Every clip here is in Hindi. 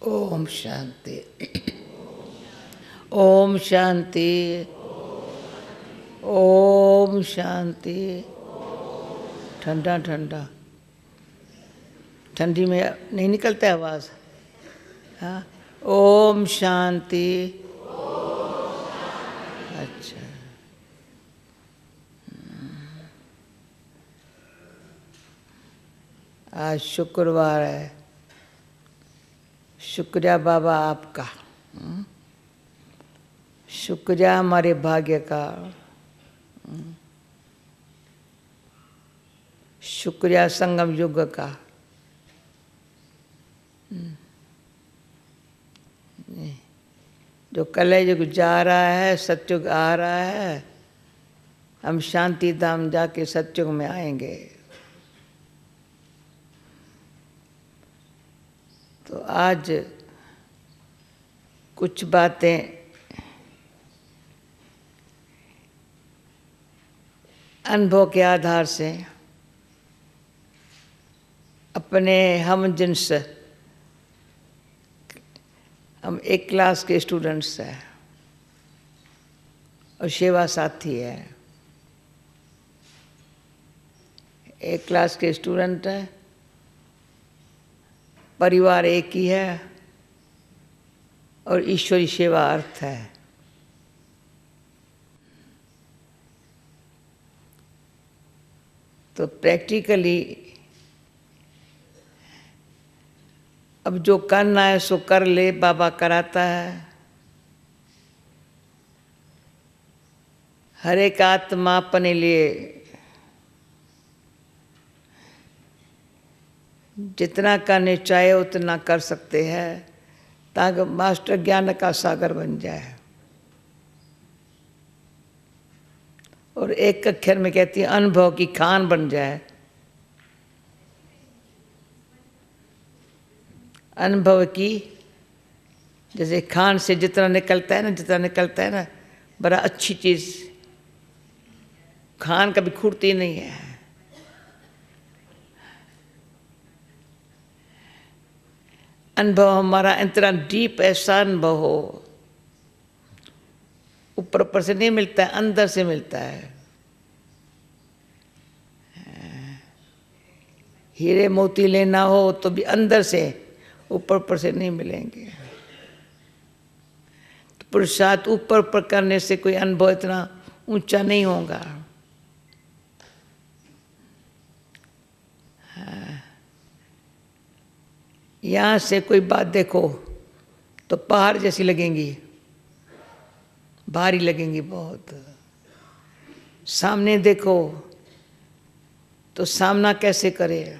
ओम शांति। ओम शांति। ओम शांति। ठंडा ठंडा, ठंडी में नहीं निकलता आवाज़। हाँ, ओम शांति। अच्छा, आज शुक्रवार है। शुक्रिया बाबा आपका, शुक्रिया हमारे भाग्य का, शुक्रिया संगम युग का। जो कलयुग जा रहा है, सतयुग आ रहा है, हम शांति धाम जाके सतयुग में आएंगे। तो आज कुछ बातें अनुभव के आधार से अपने हम जिन्स, हम एक क्लास के स्टूडेंट्स हैं और सेवा साथी है। एक क्लास के स्टूडेंट है, परिवार एक ही है और ईश्वरी सेवा अर्थ है। तो प्रैक्टिकली अब जो करना है सो कर ले, बाबा कराता है। हर एक आत्मा अपने लिए जितना करने चाहे उतना कर सकते हैं, ताकि मास्टर ज्ञान का सागर बन जाए। और एक अक्षर में कहती है अनुभव की खान बन जाए। अनुभव की जैसे खान से जितना निकलता है ना, जितना निकलता है ना, बड़ा अच्छी चीज़, खान कभी खूटती नहीं है। अनुभव हमारा इतना डीप ऐसा अनुभव हो, ऊपर ऊपर से नहीं मिलता है, अंदर से मिलता है। हीरे मोती लेना हो तो भी अंदर से, ऊपर ऊपर से नहीं मिलेंगे। तो पुरुषार्थ ऊपर ऊपर करने से कोई अनुभव इतना ऊंचा नहीं होगा। यहाँ से कोई बात देखो तो पहाड़ जैसी लगेंगी, भारी लगेंगी बहुत। सामने देखो तो सामना कैसे करे,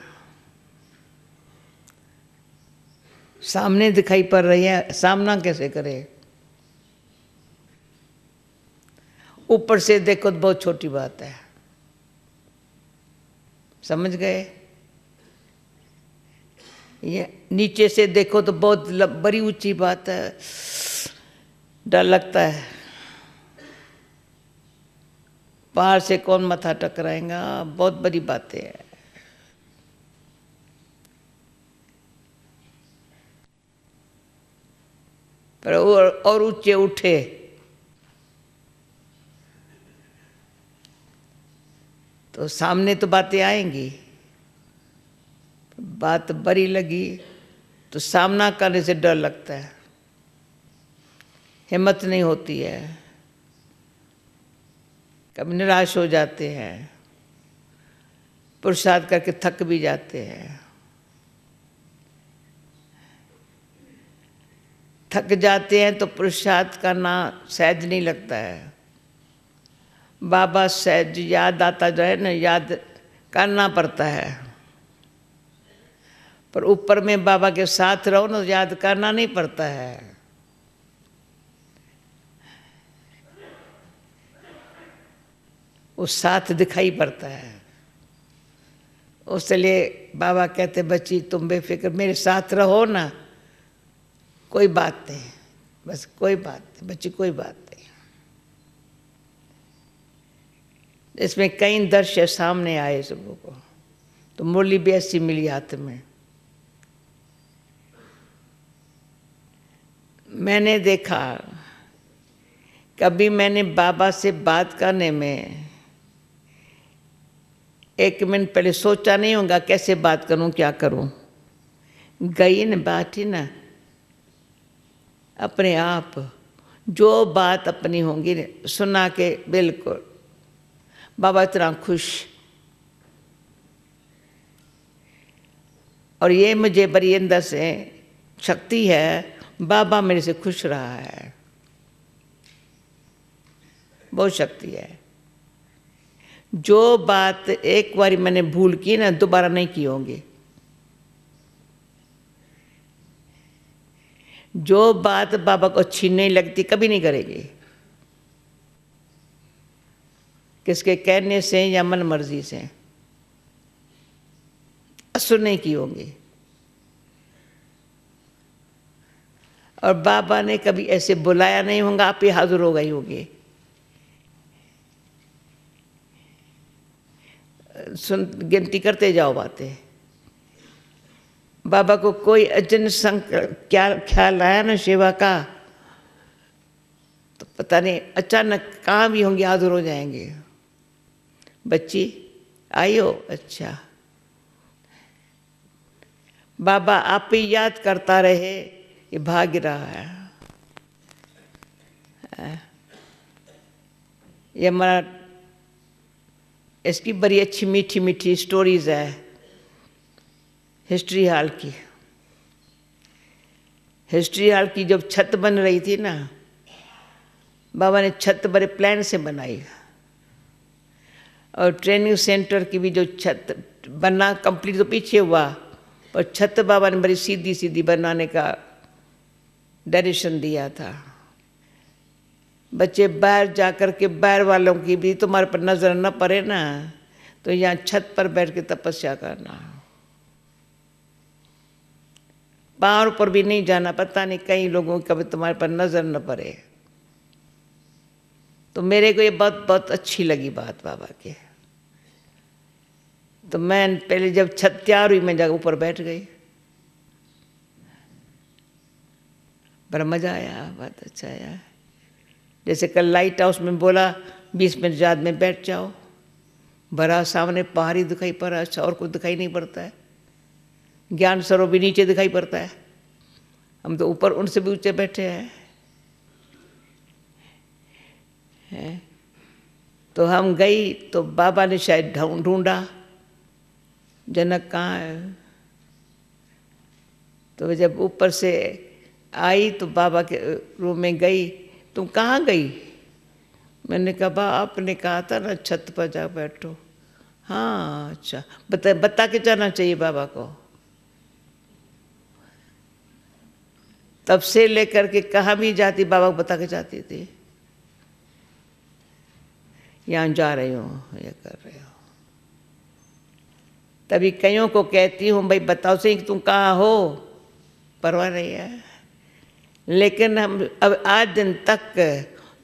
सामने दिखाई पड़ रही है, सामना कैसे करे। ऊपर से देखो तो बहुत छोटी बात है, समझ गए। ये नीचे से देखो तो बहुत बड़ी ऊंची बात है, डर लगता है। पहाड़ से कौन माथा टकराएगा, बहुत बड़ी बातें हैं। पर और ऊंचे उठे तो सामने तो बातें आएंगी। बात बड़ी लगी तो सामना करने से डर लगता है, हिम्मत नहीं होती है, कभी निराश हो जाते हैं, पुरुषार्थ करके थक भी जाते हैं। थक जाते हैं तो पुरुषार्थ करना सहज नहीं लगता है। बाबा सहज याद आता जो है ना, याद करना पड़ता है। पर ऊपर में बाबा के साथ रहो ना, याद करना नहीं पड़ता है। उस साथ दिखाई पड़ता है। उसलिए बाबा कहते बच्ची तुम बेफिक्र मेरे साथ रहो ना, कोई बात नहीं, बस कोई बात नहीं बच्ची, कोई बात नहीं। इसमें कई दृश्य सामने आए सबों को, तो मुरली भी ऐसी मिली हाथ में। मैंने देखा, कभी मैंने बाबा से बात करने में 1 मिनट पहले सोचा नहीं होगा कैसे बात करूं, क्या करूं। गई न बात ही ना अपने आप, जो बात अपनी होंगी सुना के बिल्कुल। बाबा इतना खुश, और ये मुझे बड़ी अंदर से शक्ति है, बाबा मेरे से खुश रहा है, बहुत शक्ति है। जो बात एक बार मैंने भूल की ना, दोबारा नहीं की होंगी। जो बात बाबा को अच्छी नहीं लगती कभी नहीं करेगी, किसके कहने से या मन मर्जी से, असुर नहीं की होंगी। और बाबा ने कभी ऐसे बुलाया नहीं होगा, आप ही हाजिर हो गई होगी। सुन, गिनती करते जाओ बातें। बाबा को कोई अजन क्या ख्याल आया ना सेवा का, तो पता नहीं अचानक कहाँ भी होंगे, हाजिर हो जाएंगे। बच्ची आई हो, अच्छा बाबा आप ही याद करता रहे, ये भाग रहा है। ये हमारा, इसकी बड़ी अच्छी मीठी मीठी स्टोरीज है हिस्ट्री हॉल की। हिस्ट्री हॉल की जब छत बन रही थी ना, बाबा ने छत बड़े प्लान से बनाई, और ट्रेनिंग सेंटर की भी जो छत बनना कंप्लीट तो पीछे हुआ, पर छत बाबा ने बड़ी सीधी सीधी बनाने का डायरेक्शन दिया था। बच्चे बाहर जा कर के, बाहर वालों की भी तुम्हारे पर नजर न पड़े ना, तो यहाँ छत पर बैठ के तपस्या करना। पहाड़ पर भी नहीं जाना, पता नहीं कई लोगों की कभी तुम्हारे पर नजर न पड़े। तो मेरे को ये बहुत बहुत अच्छी लगी बात बाबा की। तो मैं पहले जब छत तैयार हुई, मैं जाकर ऊपर बैठ गई, बड़ा मजा आया, बहुत अच्छा आया। जैसे कल लाइट हाउस में बोला 20 मिनट बाद में बैठ जाओ, बड़ा सामने पहाड़ी दिखाई पड़ा, अच्छा और कुछ दिखाई नहीं पड़ता है। ज्ञान सरोवर भी नीचे दिखाई पड़ता है, हम तो ऊपर उनसे भी ऊंचे बैठे हैं। तो हम गई तो बाबा ने शायद ढूंढा जनक कहाँ है। तो जब ऊपर से आई तो बाबा के रूम में गई, तुम कहाँ गई? मैंने कहा बा आपने कहा था ना छत पर जा बैठो। हाँ अच्छा, बता के जाना चाहिए बाबा को। तब से लेकर के कहाँ भी जाती बाबा को बता के जाती थी, यहाँ जा रही हूँ, ये कर रही हूँ। तभी कईयों को कहती हूँ भाई बताओ सही कि तुम कहाँ हो, परवाह नहीं है। लेकिन हम अब आज दिन तक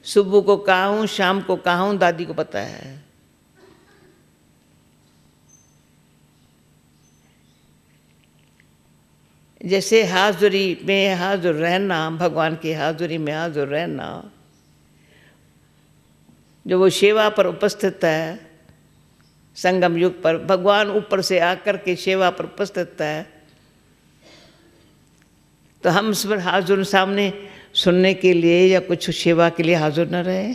सुबह को कहाँ हूँ, शाम को कहाँ हूँ, दादी को पता है। जैसे हाजुरी में हाजुर रहना, भगवान की हाजुरी में हाजुर रहना, जो वो सेवा पर उपस्थित है, संगम युग पर भगवान ऊपर से आकर के सेवा पर उपस्थित है, तो हम उस पर हाजुर सामने सुनने के लिए या कुछ सेवा के लिए हाजुर न रहे।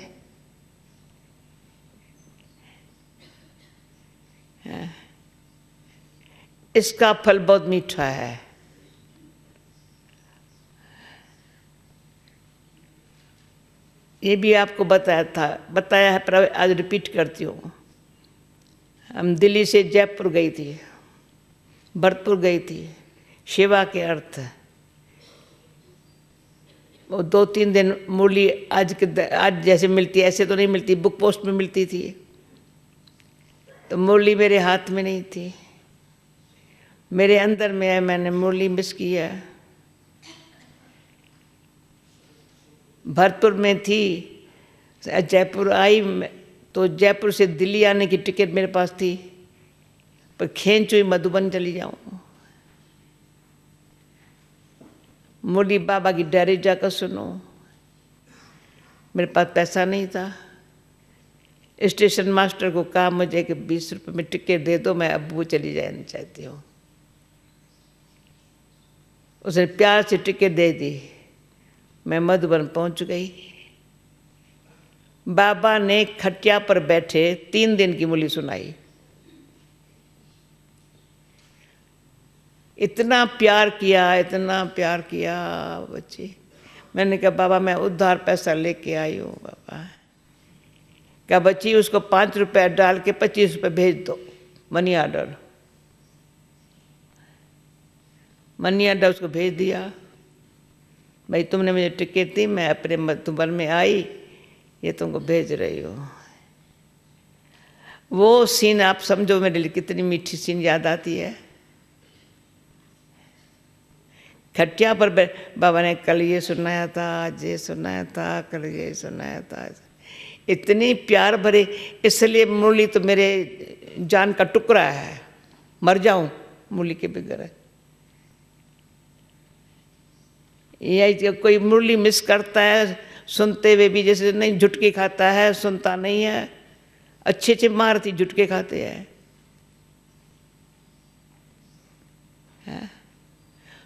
इसका फल बहुत मीठा है। ये भी आपको बताया है, पर आज रिपीट करती हूँ। हम दिल्ली से जयपुर गई थी, भरतपुर गई थी, सेवा के अर्थ। वो 2-3 दिन मुरली आज जैसे मिलती ऐसे तो नहीं मिलती, बुक पोस्ट में मिलती थी। तो मुरली मेरे हाथ में नहीं थी, मेरे अंदर में है, मैंने मुरली मिस की है। भरतपुर में थी, जयपुर आई तो जयपुर से दिल्ली आने की टिकट मेरे पास थी, पर खींच हुई मधुबन चली जाऊँ। मुरली बाबा की डायरी जाकर सुनो। मेरे पास पैसा नहीं था। स्टेशन मास्टर को कहा मुझे कि 20 रुपये में टिकट दे दो, मैं अब्बू चली जाना चाहती हूँ। उसने प्यार से टिकट दे दी। मैं मधुबन पहुंच गई। बाबा ने खटिया पर बैठे 3 दिन की मुरली सुनाई। इतना प्यार किया, इतना प्यार किया बच्ची। मैंने कहा बाबा मैं उधार पैसा लेके आई हूँ बाबा। क्या बच्ची उसको 5 रुपये डाल के 25 रुपये भेज दो, मनी ऑर्डर। मनी ऑर्डर उसको भेज दिया। भाई तुमने मुझे टिकट दी, मैं अपने मधुबन में आई, ये तुमको भेज रही हो। वो सीन आप समझो मेरे लिए कितनी मीठी सीन याद आती है। खटिया पर बाबा ने कल ये सुनाया था, आज ये सुनाया था, कल ये सुनाया था। इतनी प्यार भरे, इसलिए मुरली तो मेरे जान का टुकड़ा है। मर जाऊं मुरली के बगैर। यही कोई मुरली मिस करता है सुनते हुए भी, जैसे नहीं झुटके खाता है, सुनता नहीं है। अच्छे अच्छे मारती झुटके खाते हैं।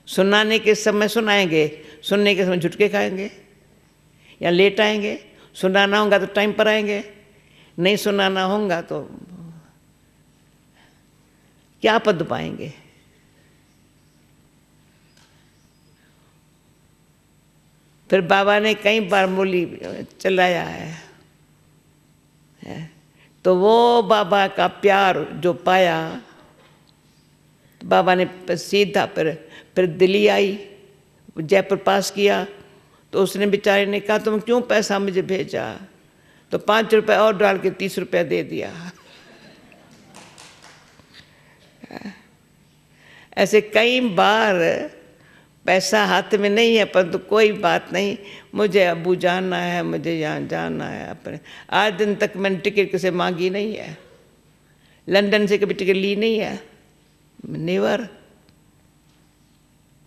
सुनाने के समय सुनाएंगे, सुनने के समय झुटके खाएंगे या लेट आएंगे। सुनाना होगा तो टाइम पर आएंगे, नहीं सुनाना होगा तो क्या पद पाएंगे। फिर बाबा ने कई बार मुरली चलाया है, तो वो बाबा का प्यार जो पाया, तो बाबा ने सीधा फिर दिल्ली आई, जयपुर पास किया। तो उसने बेचारे ने कहा तुम क्यों पैसा मुझे भेजा, तो 5 रुपये और डाल के 30 रुपया दे दिया। ऐसे कई बार पैसा हाथ में नहीं है, परंतु कोई बात नहीं, मुझे अब्बू जाना है, मुझे यहाँ जाना है अपने। आज दिन तक मैंने टिकट किसे मांगी नहीं है, लंदन से कभी टिकट ली नहीं है, नेवर।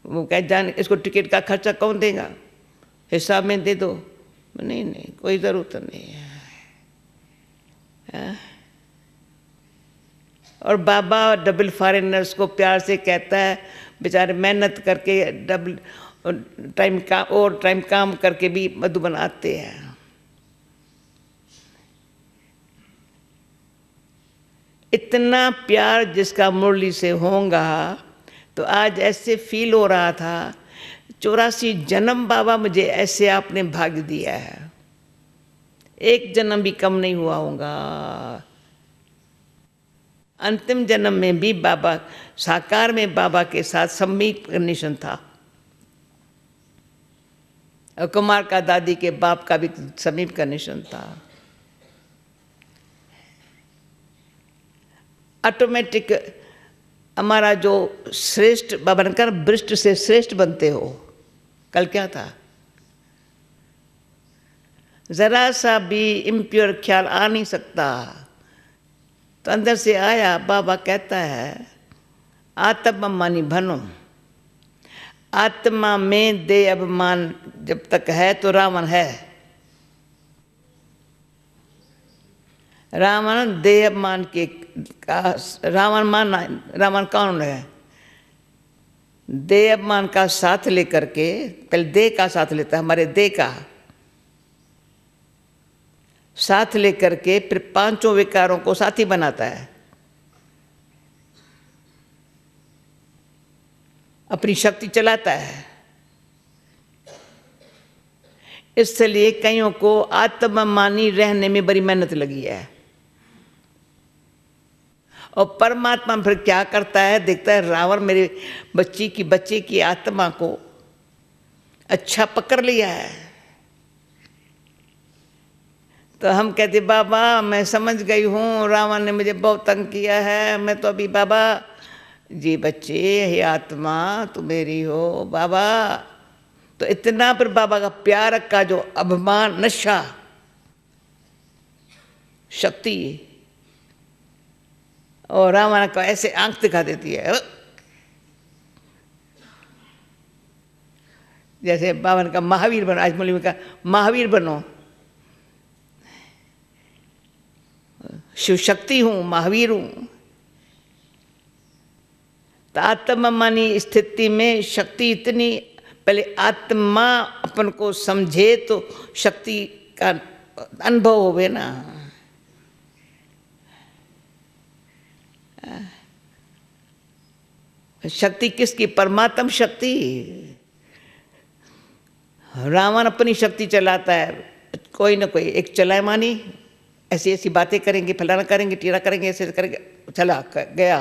वो कह जान इसको टिकट का खर्चा कौन देगा, हिसाब में दे दो। नहीं नहीं कोई ज़रूरत नहीं है। और बाबा डबल फॉरेनर्स को प्यार से कहता है, बेचारे मेहनत करके डबल टाइम काम करके भी मधुबन आते हैं। इतना प्यार जिसका मुरली से होगा, तो आज ऐसे फील हो रहा था 84 जन्म बाबा मुझे ऐसे आपने भाग दिया है, एक जन्म भी कम नहीं हुआ होगा। अंतिम जन्म में भी बाबा साकार में बाबा के साथ समीप कंडीशन था। और कुमार का दादी के बाप का भी समीप कंडीशन था। ऑटोमेटिक हमारा जो श्रेष्ठ बाबा ने कहा भ्रष्ट से श्रेष्ठ बनते हो। कल क्या था, जरा सा भी इम्प्योर ख्याल आ नहीं सकता, तो अंदर से आया। बाबा कहता है आत्मानी बनो, आत्मा में दे अभिमान जब तक है तो रावण है। रावण देह अभिमान के का रावण कौन है, देह अभिमान का साथ लेकर के, पहले देह का साथ लेता है, हमारे देह का साथ लेकर के फिर 5 विकारों को साथी बनाता है। अपनी शक्ति चलाता है। इसलिए कईयों को आत्ममानी रहने में बड़ी मेहनत लगी है। और परमात्मा फिर क्या करता है, देखता है रावण मेरे बच्चे की आत्मा को अच्छा पकड़ लिया है। तो हम कहते बाबा मैं समझ गई हूँ, रावण ने मुझे बहुत तंग किया है, मैं तो अभी बाबा जी बच्चे हे आत्मा तू मेरी हो बाबा। तो इतना पर बाबा का प्यार का जो अभिमान नशा शक्ति, और रावण को ऐसे आंख दिखा देती है। जैसे बाबा ने कहा महावीर बनो, आज मौलवी में कहा महावीर बनो, शिव शक्ति हूँ, महावीर हूँ। तो आत्मा मानी स्थिति में शक्ति इतनी, पहले आत्मा अपन को समझे तो शक्ति का अनुभव होवे ना। शक्ति किसकी? परमात्म शक्ति। रावण अपनी शक्ति चलाता है, कोई ना कोई एक चलाए मानी, ऐसी ऐसी बातें करेंगे, फलाना करेंगे, टीरा करेंगे, ऐसे करेंगे, चला गया,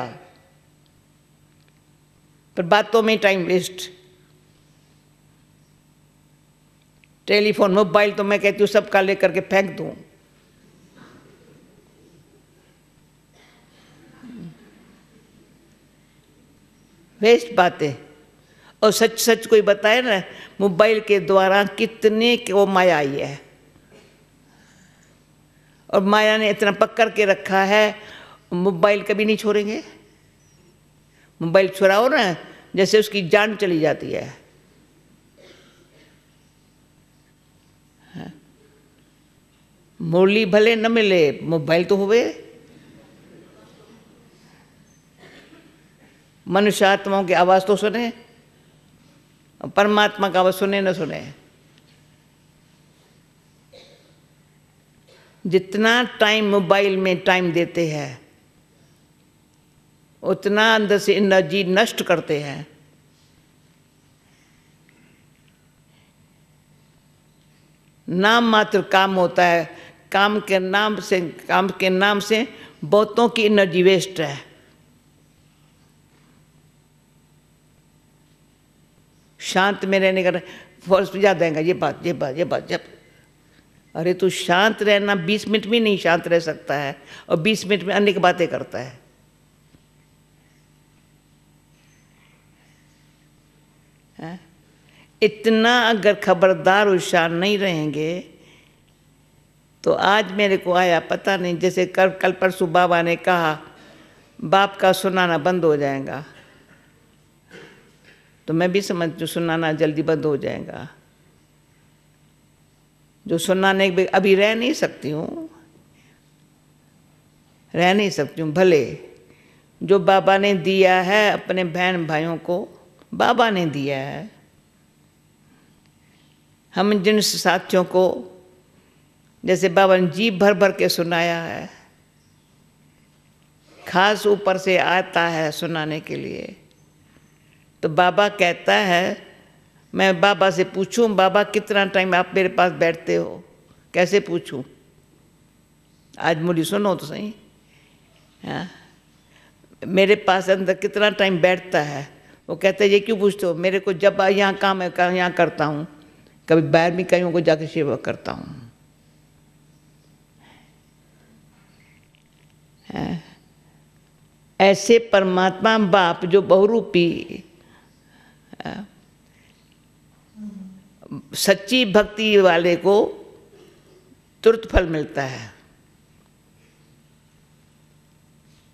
पर बातों में टाइम वेस्ट। टेलीफोन मोबाइल तो मैं कहती हूँ सबका लेकर के फेंक दूँ। वेस्ट बातें। और सच सच कोई बताए ना, मोबाइल के द्वारा कितने को माया आई है, और माया ने इतना पकड़ के रखा है, मोबाइल कभी नहीं छोड़ेंगे। मोबाइल छुड़ाओ ना, जैसे उसकी जान चली जाती है। मुरली भले न मिले, मोबाइल तो होवे। मनुष्य आत्माओं की आवाज़ तो सुने, परमात्मा का आवाज़ सुने न सुने। जितना टाइम मोबाइल में टाइम देते हैं, उतना अंदर से एनर्जी नष्ट करते हैं। नाम मात्र काम होता है, काम के नाम से बहुतों की एनर्जी वेस्ट है। शांत में रहने का फोर्स याद आएगा, ये बात। अरे तू शांत रहना 20 मिनट में नहीं शांत रह सकता है, और 20 मिनट में अनेक बातें करता है। इतना अगर खबरदार होशियार नहीं रहेंगे तो आज मेरे को आया पता नहीं, जैसे कल परसों बाबा ने कहा बाप का सुनाना बंद हो जाएगा, तो मैं भी समझती सुनाना जल्दी बंद हो जाएगा। जो सुनाने अभी रह नहीं सकती हूँ, भले जो बाबा ने दिया है अपने बहन भाइयों को, बाबा ने दिया है। हम जिन साथियों को जैसे बाबा ने जी भर भर के सुनाया है, खास ऊपर से आता है सुनाने के लिए, तो बाबा कहता है, मैं बाबा से पूछूं बाबा कितना टाइम आप मेरे पास बैठते हो? कैसे पूछूं? आज मुझे सुनो तो सही। हाँ, मेरे पास अंदर कितना टाइम बैठता है? वो कहते हैं ये क्यों पूछते हो? मेरे को जब यहाँ काम है यहाँ करता हूँ, कभी बाहर भी कहीं को जाकर सेवा करता हूँ। ऐसे परमात्मा बाप जो बहुरूपी सच्ची भक्ति वाले को तुरंत फल मिलता है।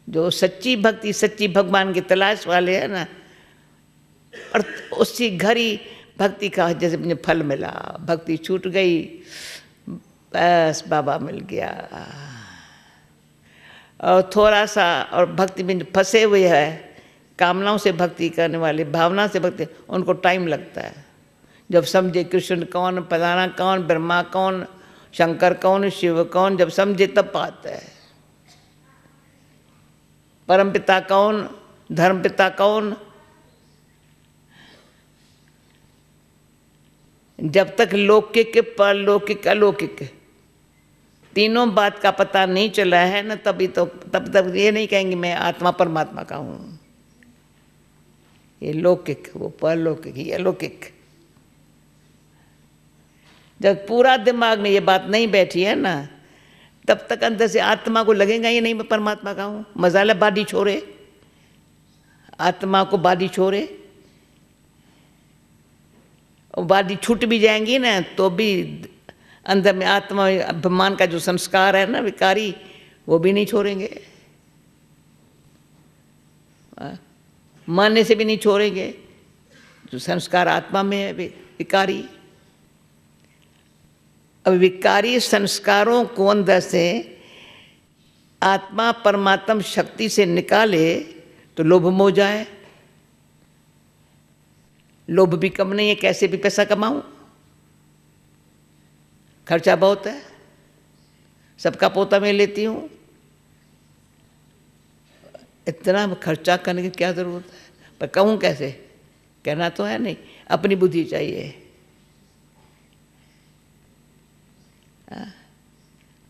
जो सच्ची भक्ति, सच्ची भगवान की तलाश वाले हैं ना, और उसी घड़ी भक्ति का जैसे मुझे फल मिला, भक्ति छूट गई, बस बाबा मिल गया। और थोड़ा सा और भक्ति में फंसे हुए हैं, कामनाओं से भक्ति करने वाले, भावना से भक्ति, उनको टाइम लगता है। जब समझे कृष्ण कौन, फलाना कौन, ब्रह्मा कौन, शंकर कौन, शिव कौन, जब समझे तब पाता है। परम पिता कौन, धर्म पिता कौन, जब तक लौकिक, परलौकिक, अलौकिक तीनों बात का पता नहीं चला है ना, तब तक ये नहीं कहेंगे मैं आत्मा परमात्मा का हूँ। ये लौकिक, वो परलौकिक, ये अलौकिक। जब पूरा दिमाग में ये बात नहीं बैठी है ना, तब तक अंदर से आत्मा को लगेगा ही नहीं मैं परमात्मा का हूँ। मजाला बाडी छोड़े, आत्मा को बाडी छोड़े, और बाडी छूट भी जाएंगी ना तो भी अंदर में आत्मा अभिमान का जो संस्कार है ना विकारी, वो भी नहीं छोड़ेंगे, मानने से भी नहीं छोड़ेंगे। जो संस्कार आत्मा में है विकारी। अब विकारी संस्कारों को अंदर से आत्मा परमात्मा शक्ति से निकाले तो लोभ मोह जाए। लोभ भी कम नहीं है, कैसे भी पैसा कमाऊं, खर्चा बहुत है, सबका पोता मैं लेती हूं, इतना खर्चा करने की क्या जरूरत है, पर कहूं कैसे, कहना तो है नहीं, अपनी बुद्धि चाहिए।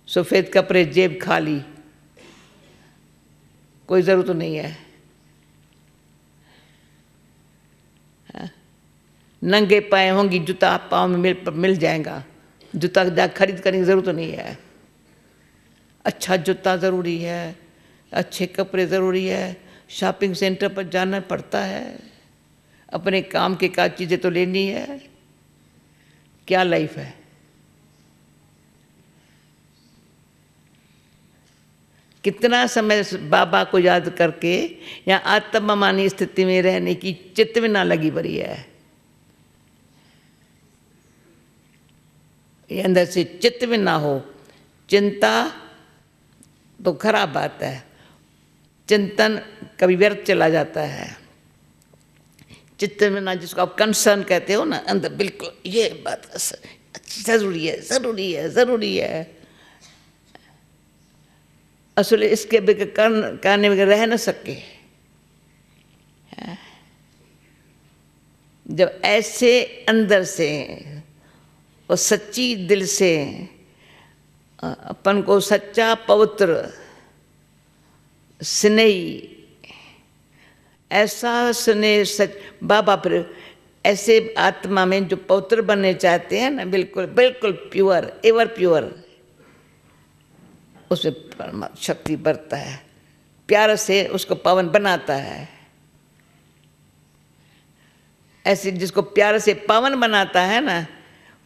सफेद कपड़े जेब खाली, कोई जरूरत नहीं है। नंगे पाए होंगी, जूता पाँव में मिल जाएगा, जूता जा खरीद करने की जरूरत नहीं है। अच्छा जूता ज़रूरी है, अच्छे कपड़े ज़रूरी है, शॉपिंग सेंटर पर जाना पड़ता है, अपने काम के काज चीज़ें तो लेनी है। क्या लाइफ है। कितना समय बाबा को याद करके या आत्ममानी स्थिति में रहने की चित्त में ना लगी पड़ी है। ये अंदर से चित्त में ना हो, चिंता तो खराब बात है, चिंतन कभी व्यर्थ चला जाता है। चित्त में ना, जिसको आप कंसर्न कहते हो ना, अंदर बिल्कुल ये बात जरूरी है, जरूरी है, जरूरी है। असल इसके करने में रह न सके। जब ऐसे अंदर से और सच्ची दिल से अपन को सच्चा पवित्र स्नेही, ऐसा स्नेह सच बाबा फिर ऐसे आत्मा में जो पवित्र बनने चाहते हैं ना, बिल्कुल बिल्कुल प्योर, एवर प्योर, उसमें परमात्मा शक्ति बढ़ता है, प्यार से उसको पावन बनाता है। ऐसे जिसको प्यार से पावन बनाता है ना,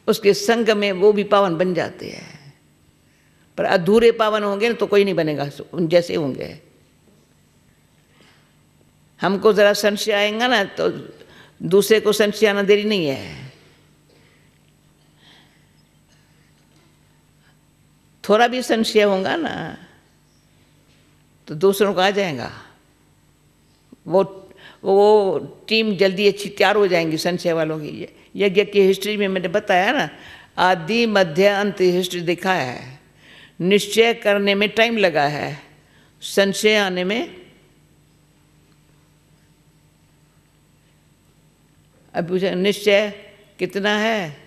उसके संग में वो भी पावन बन जाते हैं। पर अधूरे पावन होंगे ना तो कोई नहीं बनेगा, उन जैसे होंगे। हमको जरा संशय आएगा ना तो दूसरे को संशय आना देरी नहीं है। थोड़ा भी संशय होगा ना तो दूसरों को आ जाएगा। वो टीम जल्दी अच्छी तैयार हो जाएंगी संशय वालों की। यज्ञ की हिस्ट्री में मैंने बताया ना, आदि मध्य अंत हिस्ट्री दिखा है। निश्चय करने में टाइम लगा है, संशय आने में अब पूछे निश्चय कितना है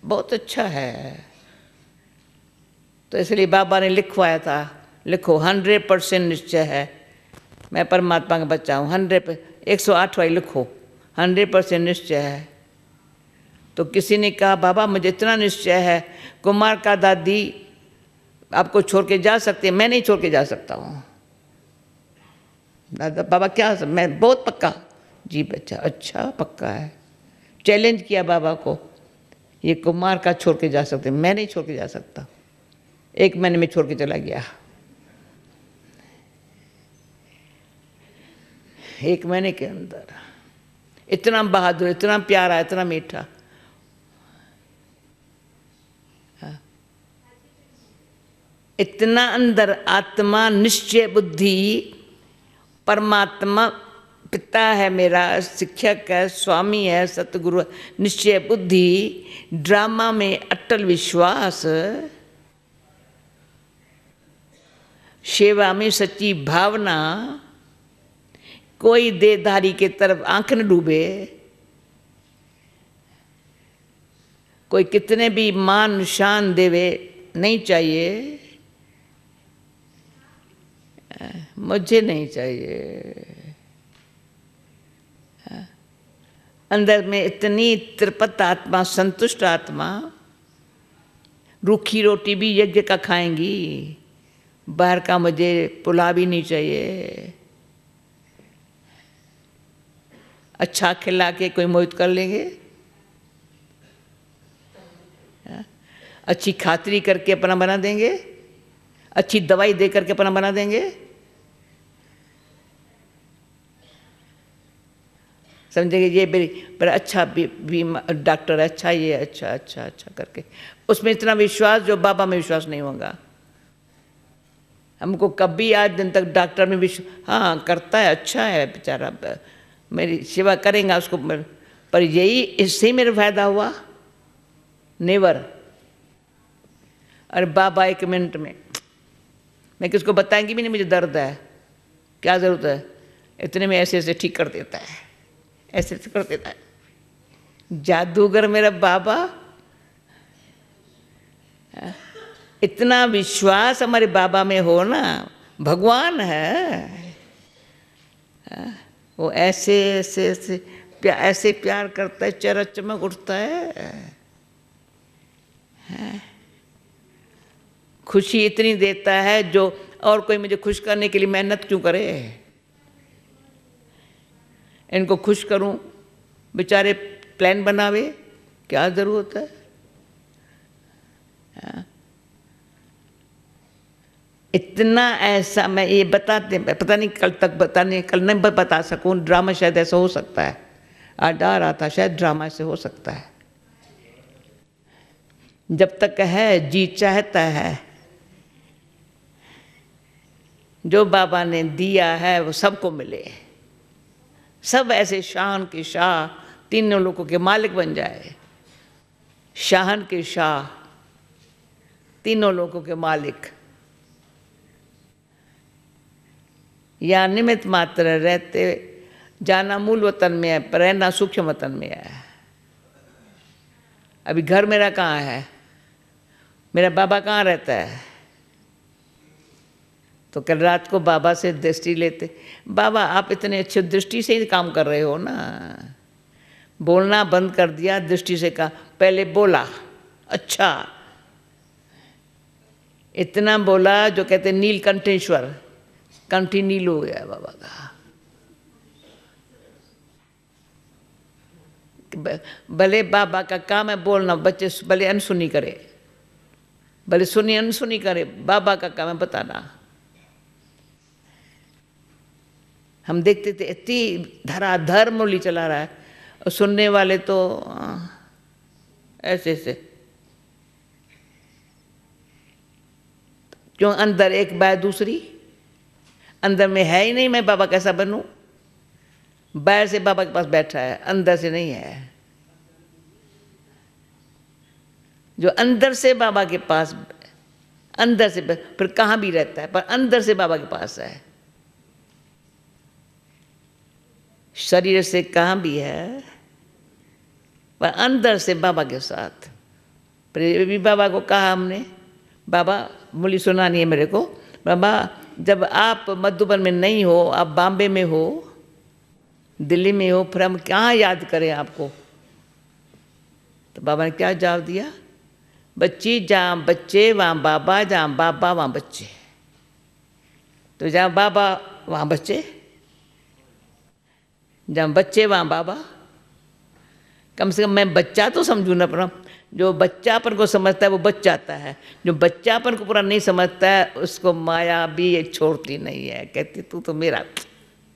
बहुत अच्छा है। तो इसलिए बाबा ने लिखवाया था, लिखो 100% निश्चय है, मैं परमात्मा का बच्चा हूँ। 108 वाली लिखो, 100% निश्चय है। तो किसी ने कहा बाबा मुझे इतना निश्चय है, कुमार का दादी आपको छोड़ के जा सकते हैं, मैं नहीं छोड़ के जा सकता हूँ। दादा बाबा क्या, मैं बहुत पक्का। जी बच्चा अच्छा पक्का है। चैलेंज किया बाबा को, ये कुमार का छोड़ के जा सकते, मैं नहीं छोड़ के जा सकता। 1 महीने में छोड़ के चला गया। 1 महीने के अंदर इतना बहादुर, इतना प्यारा, इतना मीठा। इतना अंदर आत्मा निश्चय बुद्धि, परमात्मा पिता है मेरा, शिक्षक है, स्वामी है, सतगुरु, निश्चय बुद्धि, ड्रामा में अटल विश्वास, सेवा में सच्ची भावना, कोई देहधारी के तरफ आंख न डूबे, कोई कितने भी मान शान देवे नहीं चाहिए, मुझे नहीं चाहिए। अंदर में इतनी तृप्त आत्मा, संतुष्ट आत्मा, रूखी रोटी भी यज्ञ का खाएंगी, बाहर का मुझे पुलाव भी नहीं चाहिए। अच्छा खिला के कोई मोहित कर लेंगे, अच्छी खातरी करके अपना बना देंगे, अच्छी दवाई दे करके अपना बना देंगे। समझेंगे ये बड़ा अच्छा भी डॉक्टर है, अच्छा ये अच्छा अच्छा अच्छा करके। उसमें इतना विश्वास जो बाबा में विश्वास नहीं होगा। हमको कभी आज दिन तक डॉक्टर में विश्वास, हाँ करता है, अच्छा है बेचारा, मेरी सेवा करेंगे उसको, पर यही इससे मेरा फायदा हुआ नेवर। अरे बाबा 1 मिनट में, मैं किसको बताएंगी भी नहीं मुझे दर्द है, क्या ज़रूरत है, इतने में ऐसे ऐसे ठीक कर देता है, ऐसे ऐसे कर देता है। जादूगर मेरा बाबा, इतना विश्वास हमारे बाबा में हो ना, भगवान है वो, ऐसे ऐसे ऐसे ऐसे प्यार करता है, चेहरा चमक उठता है, खुशी इतनी देता है जो और कोई मुझे खुश करने के लिए मेहनत क्यों करे। इनको खुश करूं, बेचारे प्लान बनावे, क्या ज़रूरत है। इतना ऐसा मैं ये बताते, पता नहीं कल तक बताने, कल नहीं बता सकूं, ड्रामा शायद ऐसा हो सकता है, डा रहा था शायद ड्रामा से हो सकता है। जब तक है जी चाहता है, जो बाबा ने दिया है वो सबको मिले, सब ऐसे शान के शाह, तीनों लोगों के मालिक बन जाए, शाहन के शाह, तीनों लोगों के मालिक। या निमित्त मात्र रहते, जाना मूल वतन में है पर रहना सूक्ष्म वतन में है। अभी घर मेरा कहाँ है, मेरा बाबा कहाँ रहता है। तो कल रात को बाबा से दृष्टि लेते, बाबा आप इतने अच्छे दृष्टि से ही काम कर रहे हो ना, बोलना बंद कर दिया, दृष्टि से कहा, पहले बोला अच्छा, इतना बोला जो कहते नीलकंठेश्वर, कंठी नील हो गया बाबा का। भले बाबा का काम है बोलना, बच्चे भले अनसुनी करे, भले सुनी अनसुनी करे, बाबा का काम है बताना। हम देखते थे इतनी धराधर मुरली चला रहा है और सुनने वाले तो ऐसे ऐसे, क्यों अंदर एक बात दूसरी, अंदर में है ही नहीं मैं बाबा कैसा बनूं। बाहर से बाबा के पास बैठा है, अंदर से नहीं है। जो अंदर से बाबा के पास, अंदर से फिर कहाँ भी रहता है पर अंदर से बाबा के पास है, शरीर से कहाँ भी है पर अंदर से बाबा के साथ। फिर भी बाबा को कहा हमने, बाबा मुरली सुनानी है मेरे को, बाबा जब आप मधुबन में नहीं हो, आप बॉम्बे में हो, दिल्ली में हो, फिर हम कहाँ याद करें आपको। तो बाबा ने क्या जवाब दिया, बच्ची जहाँ बच्चे वहाँ बाबा, जहाँ बाबा वहाँ बच्चे। तो जहाँ बाबा वहाँ बच्चे, जहाँ बच्चे वहाँ बाबा। कम से कम मैं बच्चा तो समझूँ ना, पर जो बच्चापन को समझता है वो बच जाता है, जो बच्चापन को पूरा नहीं समझता है उसको माया भी एक छोड़ती नहीं है, कहती तू तो मेरा।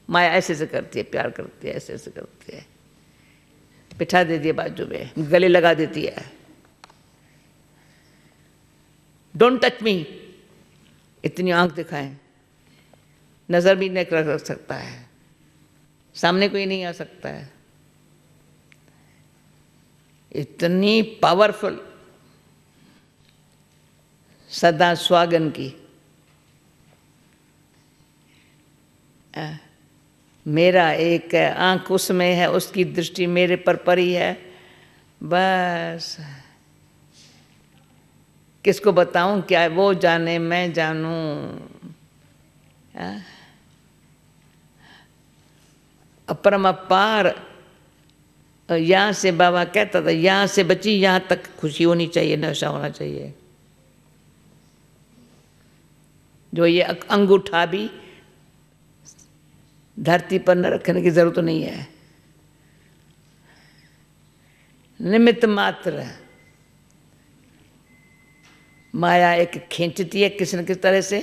माया ऐसे ऐसे करती है, प्यार करती है, ऐसे ऐसे करती है, बिठा देती है बाजू में, गले लगा देती है, डोंट टच मी, इतनी आंख दिखाएं, नज़र भी नहीं रख सकता है, सामने कोई नहीं आ सकता है, इतनी पावरफुल सदा स्वागन की। मेरा एक आंख उसमें है, उसकी दृष्टि मेरे पर पड़ी है, बस किसको बताऊं, क्या वो जाने मैं जानूं। अपरम अपार, यहाँ से बाबा कहता था, यहाँ से बची यहाँ तक खुशी होनी चाहिए, नशा होना चाहिए। जो ये अंगूठा भी धरती पर न रखने की जरूरत नहीं है, निमित्त मात्र। माया एक खींचती है किसी न किसी तरह से,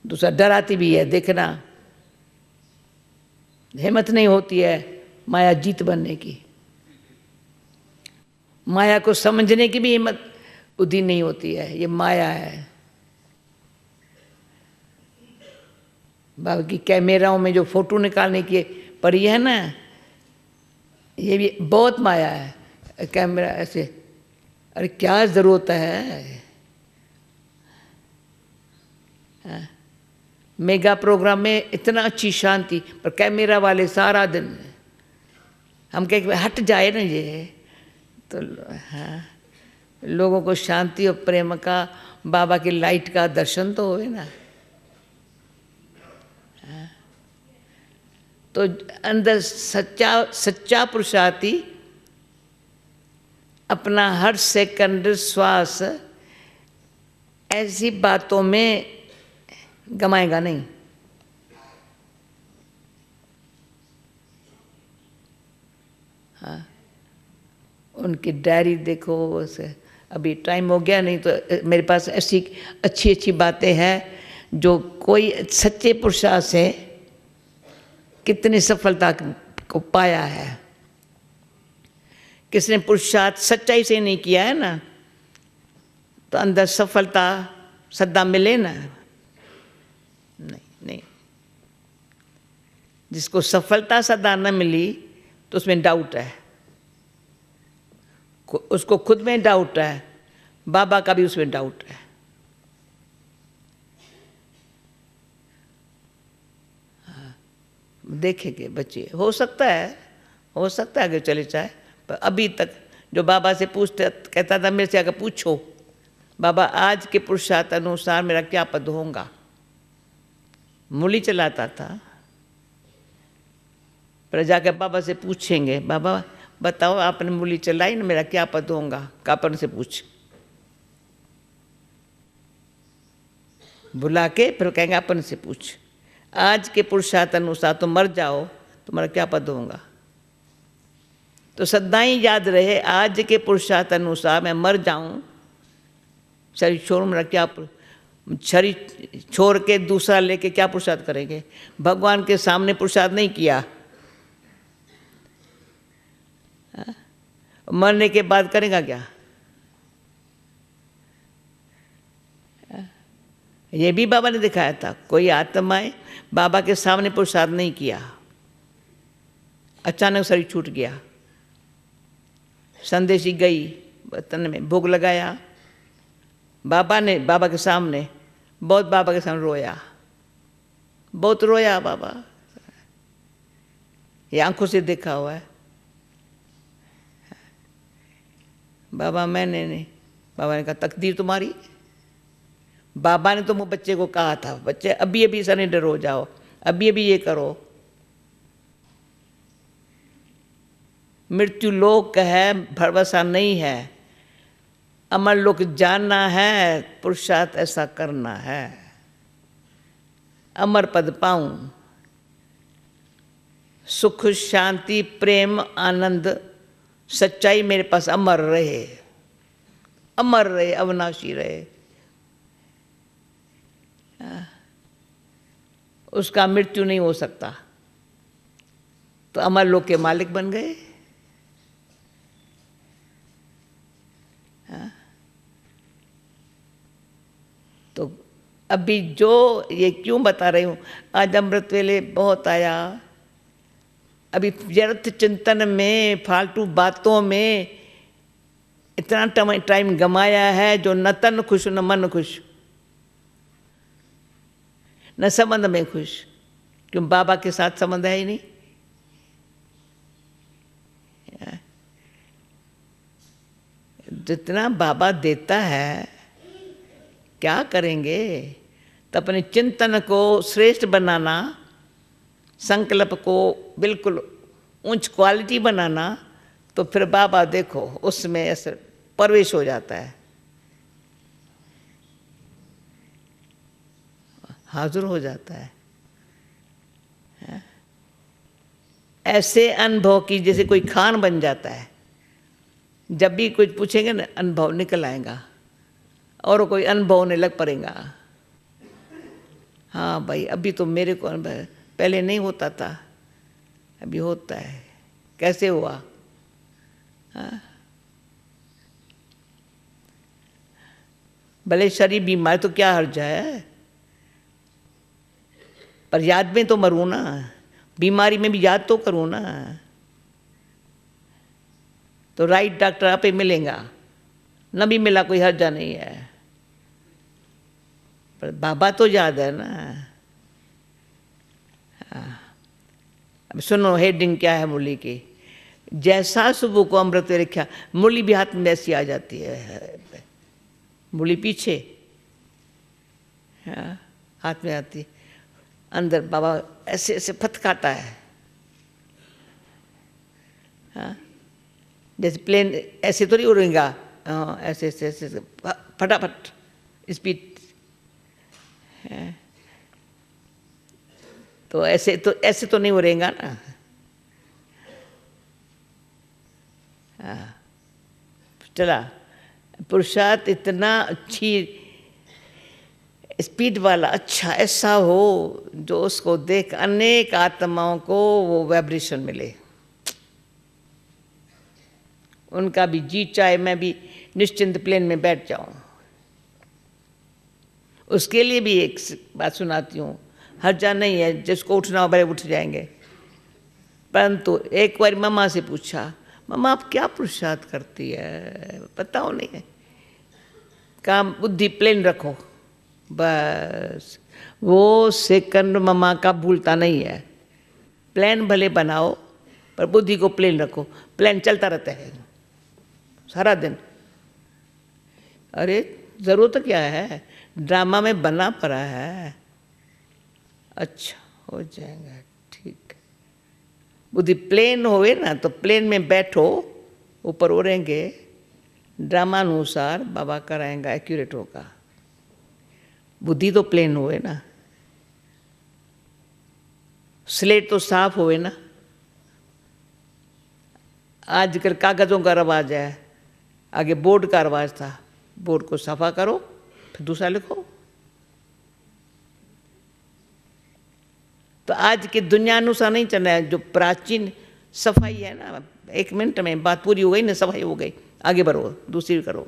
दूसरा डराती भी है, देखना हिम्मत नहीं होती है माया जीत बनने की, माया को समझने की भी हिम्मत बुद्धि नहीं होती है। ये माया है। बाबा की कैमराओं में जो फोटो निकालने की पड़ी है ना, ये भी बहुत माया है। कैमरा ऐसे, अरे क्या जरूरत है। मेगा प्रोग्राम में इतना अच्छी शांति, पर कैमरा वाले सारा दिन, हम कह हट जाए ना ये तो। हाँ, लोगों को शांति और प्रेम का, बाबा की लाइट का दर्शन तो होए ना। तो अंदर सच्चा पुरुषार्थी अपना हर सेकंड श्वास ऐसी बातों में गमाएगा नहीं। हाँ, उनकी डायरी देखो। उसे अभी टाइम हो गया, नहीं तो मेरे पास ऐसी अच्छी अच्छी बातें हैं जो कोई सच्चे पुरुषार्थ से कितनी सफलता को पाया है। किसने पुरुषार्थ सच्चाई से नहीं किया है ना, तो अंदर सफलता सदा मिले ना, नहीं। जिसको सफलता सदा न मिली तो उसमें डाउट है, उसको खुद में डाउट है, बाबा का भी उसमें डाउट है। हाँ, देखेंगे बच्चे, हो सकता है कि चले जाए, पर अभी तक जो बाबा से पूछते, कहता था मेरे से अगर पूछो बाबा आज के पुरुषार्थ अनुसार मेरा क्या पद होगा, मूली चलाता था। पर जाकर बाबा से पूछेंगे, बाबा बताओ आपने मूली चलाई ना, मेरा क्या पद होगा, कापन से पूछ, बुला के फिर कहेंगे अपन से पूछ, आज के पुरुषार्थ अनुसार तो मर जाओ, तुम्हारा क्या पद होगा। तो सदा ही याद रहे, आज के पुरुषार्थ अनुसार मैं मर जाऊं, शरीर छोड़, मेरा क्या, शरीर छोड़ के दूसरा लेके क्या पुरुषार्थ करेंगे। भगवान के सामने पुरुषार्थ नहीं किया, मरने के बाद करेगा क्या। ये भी बाबा ने दिखाया था, कोई आत्माएं बाबा के सामने पुरुषार्थ नहीं किया, अचानक शरीर छूट गया, संदेशी गई वतन में, भोग लगाया, बाबा ने बाबा के सामने, बहुत बाबा के सामने रोया, बहुत रोया बाबा, ये आंखों से देखा हुआ है। बाबा मैंने नहीं, बाबा ने कहा तकदीर तुम्हारी। बाबा ने तो मुझे बच्चे को कहा था, बच्चे अभी अभी सरेंडर हो जाओ, अभी अभी ये करो। मृत्यु लोक है, भरोसा नहीं है, अमर लोक जानना है, पुरुषार्थ ऐसा करना है, अमर पद पाऊं, सुख शांति प्रेम आनंद सच्चाई मेरे पास अमर रहे, अमर रहे, अविनाशी रहे। उसका मृत्यु नहीं हो सकता, तो अमर लोक के मालिक बन गए। तो अभी जो ये क्यों बता रही हूँ, आज अमृत वेले बहुत आया, अभी व्यर्थ चिंतन में, फालतू बातों में इतना टाइम गमाया है, जो न तन खुश न मन खुश, न संबंध में खुश। क्यों, बाबा के साथ संबंध है ही नहीं। जितना बाबा देता है क्या करेंगे, तो अपने चिंतन को श्रेष्ठ बनाना, संकल्प को बिल्कुल उच्च क्वालिटी बनाना, तो फिर बाबा देखो उसमें ऐसे प्रवेश हो जाता है, हाजिर हो जाता है। ऐसे अनुभव की जैसे कोई खान बन जाता है, जब भी कुछ पूछेंगे ना अनुभव निकल आएगा, और कोई अनुभव होने लग पड़ेगा। हाँ भाई, अभी तो मेरे को अनुभव, पहले नहीं होता था, अभी होता है। कैसे हुआ? हाँ, भले शरीर बीमार तो क्या हर्ज है, पर याद में तो मरूं ना, बीमारी में भी याद तो करूं ना। तो राइट डॉक्टर आप ही मिलेगा, न भी मिला कोई हर्जा नहीं है, पर बाबा तो याद है ना। अब सुनो हेडिंग क्या है मुरली की। जैसा सुबह को अमृत रखा, मुरली भी हाथ में ऐसी आ जाती है, मुरली पीछे, हाँ, हाथ में आती, अंदर बाबा ऐसे ऐसे फटकाता है, हाँ, जैसे प्लेन ऐसे तो नहीं उड़ेगा, ऐसे ऐसे ऐसे फटाफट स्पीड, तो ऐसे तो नहीं उड़ेगा ना। हाँ, चला पुरुषार्थ इतना अच्छी स्पीड वाला अच्छा ऐसा हो जो उसको देख अनेक आत्माओं को वो वाइब्रेशन मिले, उनका भी जी चाहे मैं भी निश्चिंत प्लेन में बैठ जाऊं। उसके लिए भी एक बात सुनाती हूँ, हर्जा नहीं है, जिसको उठना हो बड़े उठ जाएंगे। परंतु एक बार मम्मा से पूछा, मम्मा आप क्या पुरुषार्थ करती है, बताओ नहीं है। काम बुद्धि प्लेन रखो बस, वो सेकंड मम्मा का भूलता नहीं है। प्लान भले बनाओ पर बुद्धि को प्लेन रखो, प्लान चलता रहता है सारा दिन। अरे जरूरत क्या है, ड्रामा में बना पड़ा है, अच्छा हो जाएगा ठीक। बुद्धि प्लेन होवे ना तो प्लेन में बैठो, ऊपर उड़ेंगे, ड्रामा अनुसार बाबा कराएंगा, एक्यूरेट होगा। बुद्धि तो प्लेन होवे ना, स्लेट तो साफ होवे ना। आजकल कागजों का रवाज है, आगे बोर्ड का रवाज था, बोर्ड को सफा करो फिर दूसरा लिखो। तो आज की दुनिया अनुसार नहीं चलना है, जो प्राचीन सफाई है ना, 1 मिनट में बात पूरी हो गई ना, सफाई हो गई, आगे बढ़ो दूसरी करो।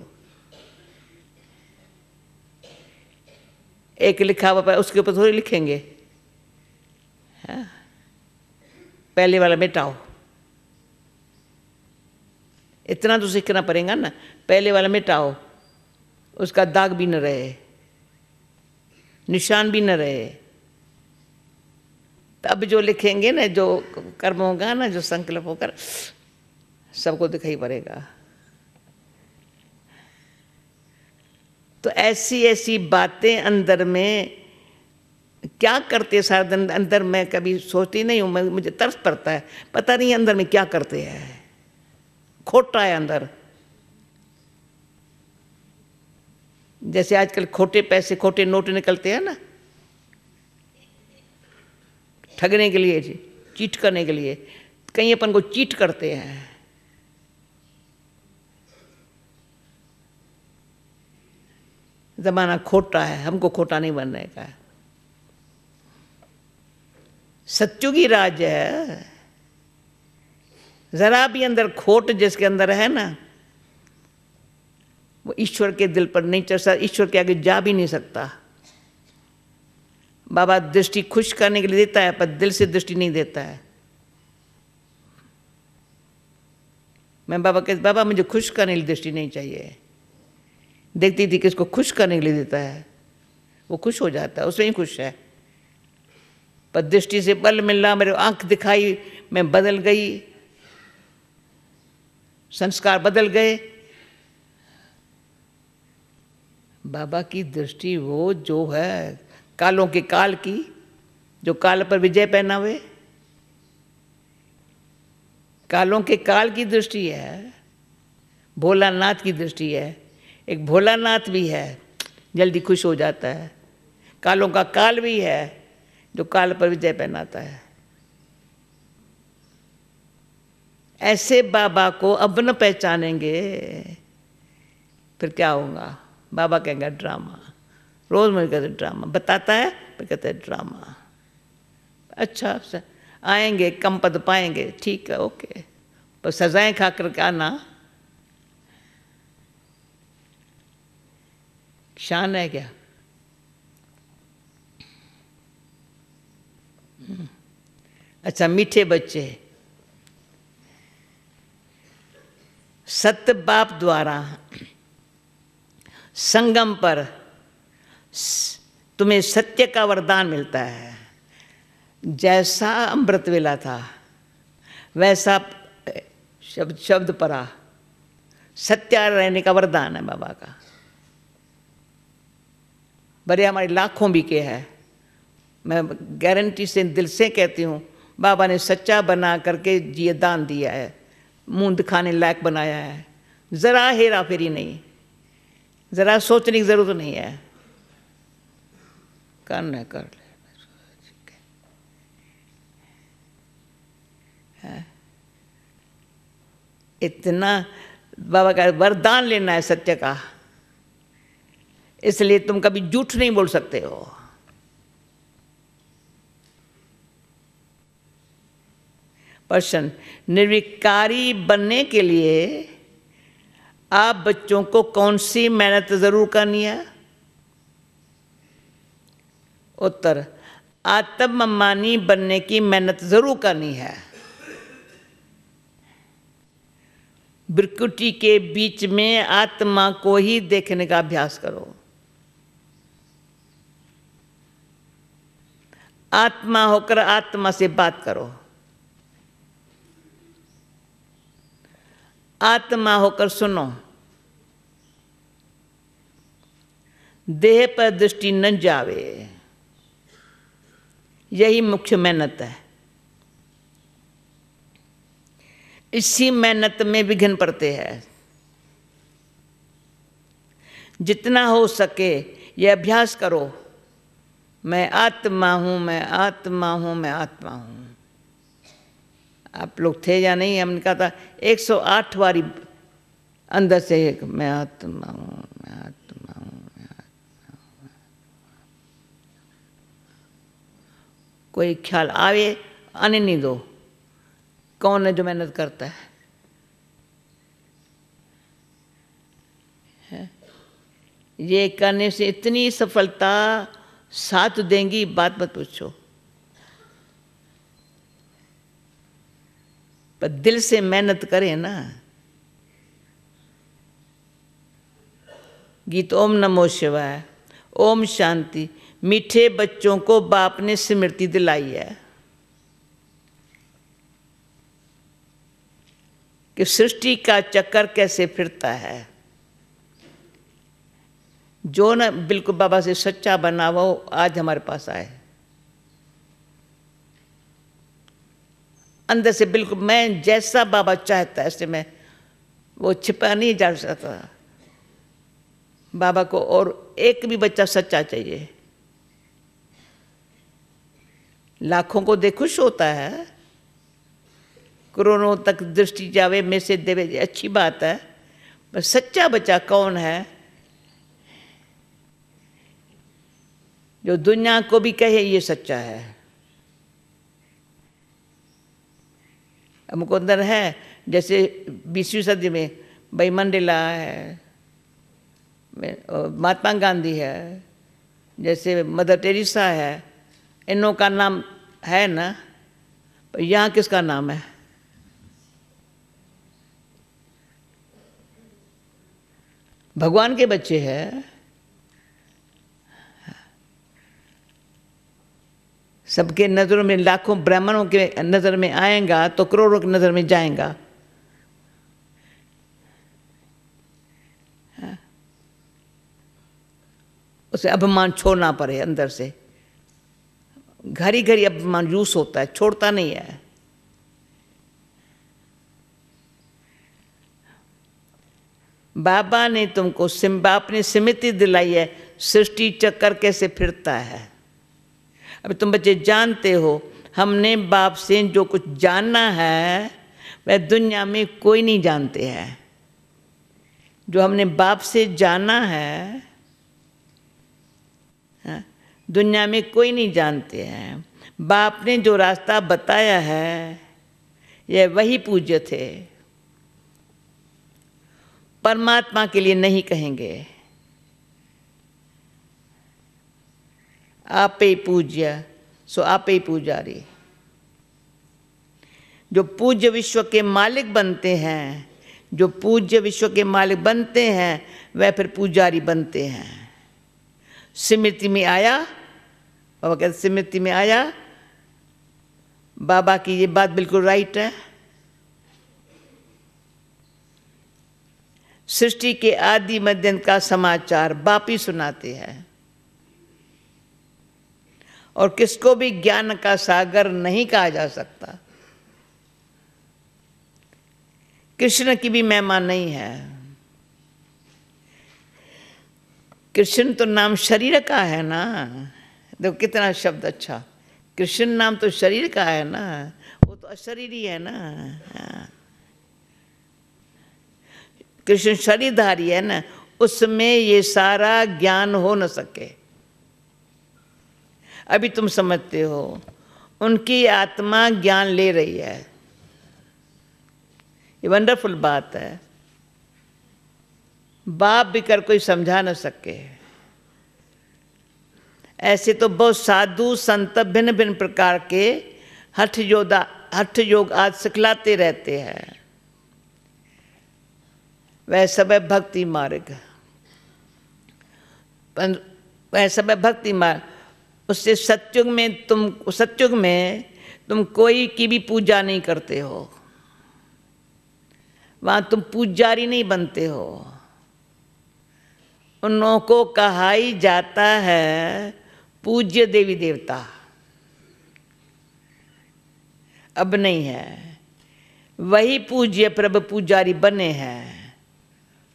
एक लिखा हुआ उसके ऊपर थोड़ी लिखेंगे, हाँ? पहले वाला मिटाओ, इतना तो सीखना पड़ेगा ना, पहले वाला मिटाओ, उसका दाग भी न रहे, निशान भी न रहे। तब जो लिखेंगे ना, जो कर्म होगा ना, जो संकल्प होकर सबको दिखाई पड़ेगा। तो ऐसी ऐसी बातें अंदर में क्या करते सारा दिन, अंदर मैं कभी सोचती नहीं हूँ, मुझे तरस पड़ता है, पता नहीं अंदर में क्या करते हैं, खोटा है अंदर। जैसे आजकल खोटे पैसे, खोटे नोट निकलते हैं ना, ठगने के लिए, चीट करने के लिए, कहीं अपन को चीट करते हैं। जमाना खोटा है, हमको खोटा नहीं बनने का है। सत्युगी राज है, जरा भी अंदर खोट जिसके अंदर है ना, वो ईश्वर के दिल पर नहीं चढ़ सकता, ईश्वर के आगे जा भी नहीं सकता। बाबा दृष्टि खुश करने के लिए देता है, पर दिल से दृष्टि नहीं देता है। मैं बाबा कहते, बाबा मुझे खुश करने के लिए दृष्टि नहीं चाहिए। देखती थी किसको खुश करने के लिए देता है, वो खुश हो जाता है, उसमें ही खुश है। पर दृष्टि से बल मिला, मेरे आंख दिखाई, मैं बदल गई, संस्कार बदल गए। बाबा की दृष्टि वो जो है कालों के काल की, जो काल पर विजय पहनावे, कालों के काल की दृष्टि है, भोलानाथ की दृष्टि है। एक भोलानाथ भी है, जल्दी खुश हो जाता है। कालों का काल भी है, जो काल पर विजय पहनाता है। ऐसे बाबा को अब न पहचानेंगे फिर क्या होगा। बाबा कहेंगे ड्रामा, रोज मुझे कहते ड्रामा बताता है, फिर कहते हैं ड्रामा। अच्छा आएंगे, कम पद पाएंगे, ठीक है, ओके, पर सजाएं खा कर के आना शान है क्या? अच्छा, मीठे बच्चे सत्य बाप द्वारा संगम पर तुम्हें सत्य का वरदान मिलता है। जैसा अमृत वेला था वैसा शब्द परा सत्य रहने का वरदान है बाबा का। बड़े हमारे लाखों भी के है, मैं गारंटी से दिल से कहती हूँ, बाबा ने सच्चा बना करके ये दान दिया है, मुंह दिखाने लायक बनाया है। ज़रा हेरा फेरी नहीं, ज़रा सोचने की ज़रूरत नहीं है, करना है कर ले। इतना बाबा का वरदान लेना है सत्य का, इसलिए तुम कभी झूठ नहीं बोल सकते हो। प्रश्न, निर्विकारी बनने के लिए आप बच्चों को कौन सी मेहनत जरूर करनी है? उत्तर, आत्ममानी बनने की मेहनत जरूर करनी है। बिरकुटी के बीच में आत्मा को ही देखने का अभ्यास करो। आत्मा होकर आत्मा से बात करो, आत्मा होकर सुनो, देह पर दृष्टि न जावे, यही मुख्य मेहनत है। इसी मेहनत में विघ्न पड़ते हैं। जितना हो सके ये अभ्यास करो, मैं आत्मा हूँ, मैं आत्मा हूँ, मैं आत्मा हूँ। आप लोग थे या नहीं, हमने कहा था 108 बारी अंदर से मैं आत्मा हूँ, मैं आत्मा हूँ, मैं आत्मा हूँ। कोई ख्याल आवे, आने नहीं दो। कौन है जो मेहनत करता है? ये करने से इतनी सफलता साथ देंगी, बात मत पूछो। पर दिल से मेहनत करें ना। गीत ओम नमो शिवाय, ओम शांति। मीठे बच्चों को बाप ने स्मृति दिलाई है कि सृष्टि का चक्कर कैसे फिरता है। जो ना बिल्कुल बाबा से सच्चा बना वो आज हमारे पास आए, अंदर से बिल्कुल मैं जैसा बाबा चाहता है ऐसे मैं, वो छिपा नहीं जा सकता बाबा को। और एक भी बच्चा सच्चा चाहिए। लाखों को देख खुश होता है, करोड़ों तक दृष्टि जावे में से देवे, अच्छी बात है, पर सच्चा बच्चा कौन है जो दुनिया को भी कहे ये सच्चा है? हमको अंदर है, जैसे 20वीं सदी में भाई मंडेला है, महात्मा गांधी है, जैसे मदर टेरेसा है, इनों का नाम है ना, पर यहाँ किसका नाम है? भगवान के बच्चे हैं। सबके नज़रों में, लाखों ब्राह्मणों के नज़र में आएगा तो करोड़ों की नज़र में जाएगा। उसे अभिमान छोड़ना पड़े अंदर से। घड़ी घड़ी अभिमान यूस होता है, छोड़ता नहीं है। बाबा ने तुमको बाप ने स्मृति दिलाई है, सृष्टि चक्कर कैसे फिरता है। अब तुम बच्चे जानते हो, हमने बाप से जो कुछ जानना है वह दुनिया में कोई नहीं जानते हैं। जो हमने बाप से जाना है दुनिया में कोई नहीं जानते हैं। बाप ने जो रास्ता बताया है यह वही पूज्य थे, परमात्मा के लिए नहीं कहेंगे। आप ही पूज्य सो आप ही पुजारी। जो पूज्य विश्व के मालिक बनते हैं, जो पूज्य विश्व के मालिक बनते हैं, वह फिर पुजारी बनते हैं। स्मृति में आया, बाबा कहते स्मृति में आया, बाबा की ये बात बिल्कुल राइट है। सृष्टि के आदि मध्य का समाचार बाप ही सुनाते हैं, और किसको भी ज्ञान का सागर नहीं कहा जा सकता। कृष्ण की भी महिमा नहीं है। कृष्ण तो नाम शरीर का है ना, देखो कितना शब्द अच्छा। कृष्ण नाम तो शरीर का है ना, वो तो अशरीरी है ना। कृष्ण शरीरधारी है ना, उसमें ये सारा ज्ञान हो न सके। अभी तुम समझते हो, उनकी आत्मा ज्ञान ले रही है। ये वंडरफुल बात है। बाप भी कर कोई समझा न सके। ऐसे तो बहुत साधु संत भिन्न भिन्न प्रकार के हठ योग आज सिखलाते रहते हैं। वह सब है भक्ति मार्ग, वह सब है भक्ति मार्ग। उससे सत्युग में तुम कोई की भी पूजा नहीं करते हो, वहां तुम पुजारी नहीं बनते हो। उन लोगों को कहा ही जाता है पूज्य देवी देवता। अब नहीं है, वही पूज्य प्रभु पुजारी बने हैं।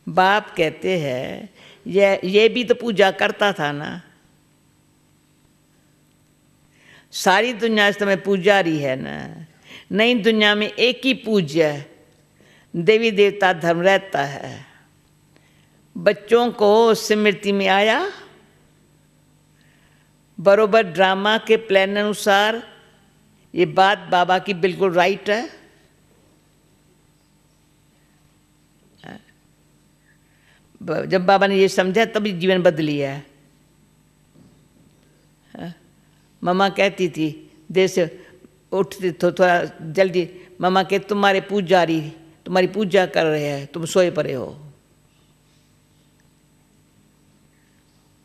बाप कहते हैं ये भी तो पूजा करता था ना। सारी दुनिया इस समय पुजारी है ना। नई दुनिया में एक ही पूज्य देवी देवता धर्म रहता है। बच्चों को स्मृति में आया, बरोबर ड्रामा के प्लान अनुसार ये बात बाबा की बिल्कुल राइट है। जब बाबा ने ये समझा तभी जीवन बदली है। मम्मा कहती थी देर से उठती तो थोड़ा जल्दी, मम्मा के तुम्हारे पुजारी तुम्हारी पूजा कर रहे हैं, तुम सोए पड़े हो।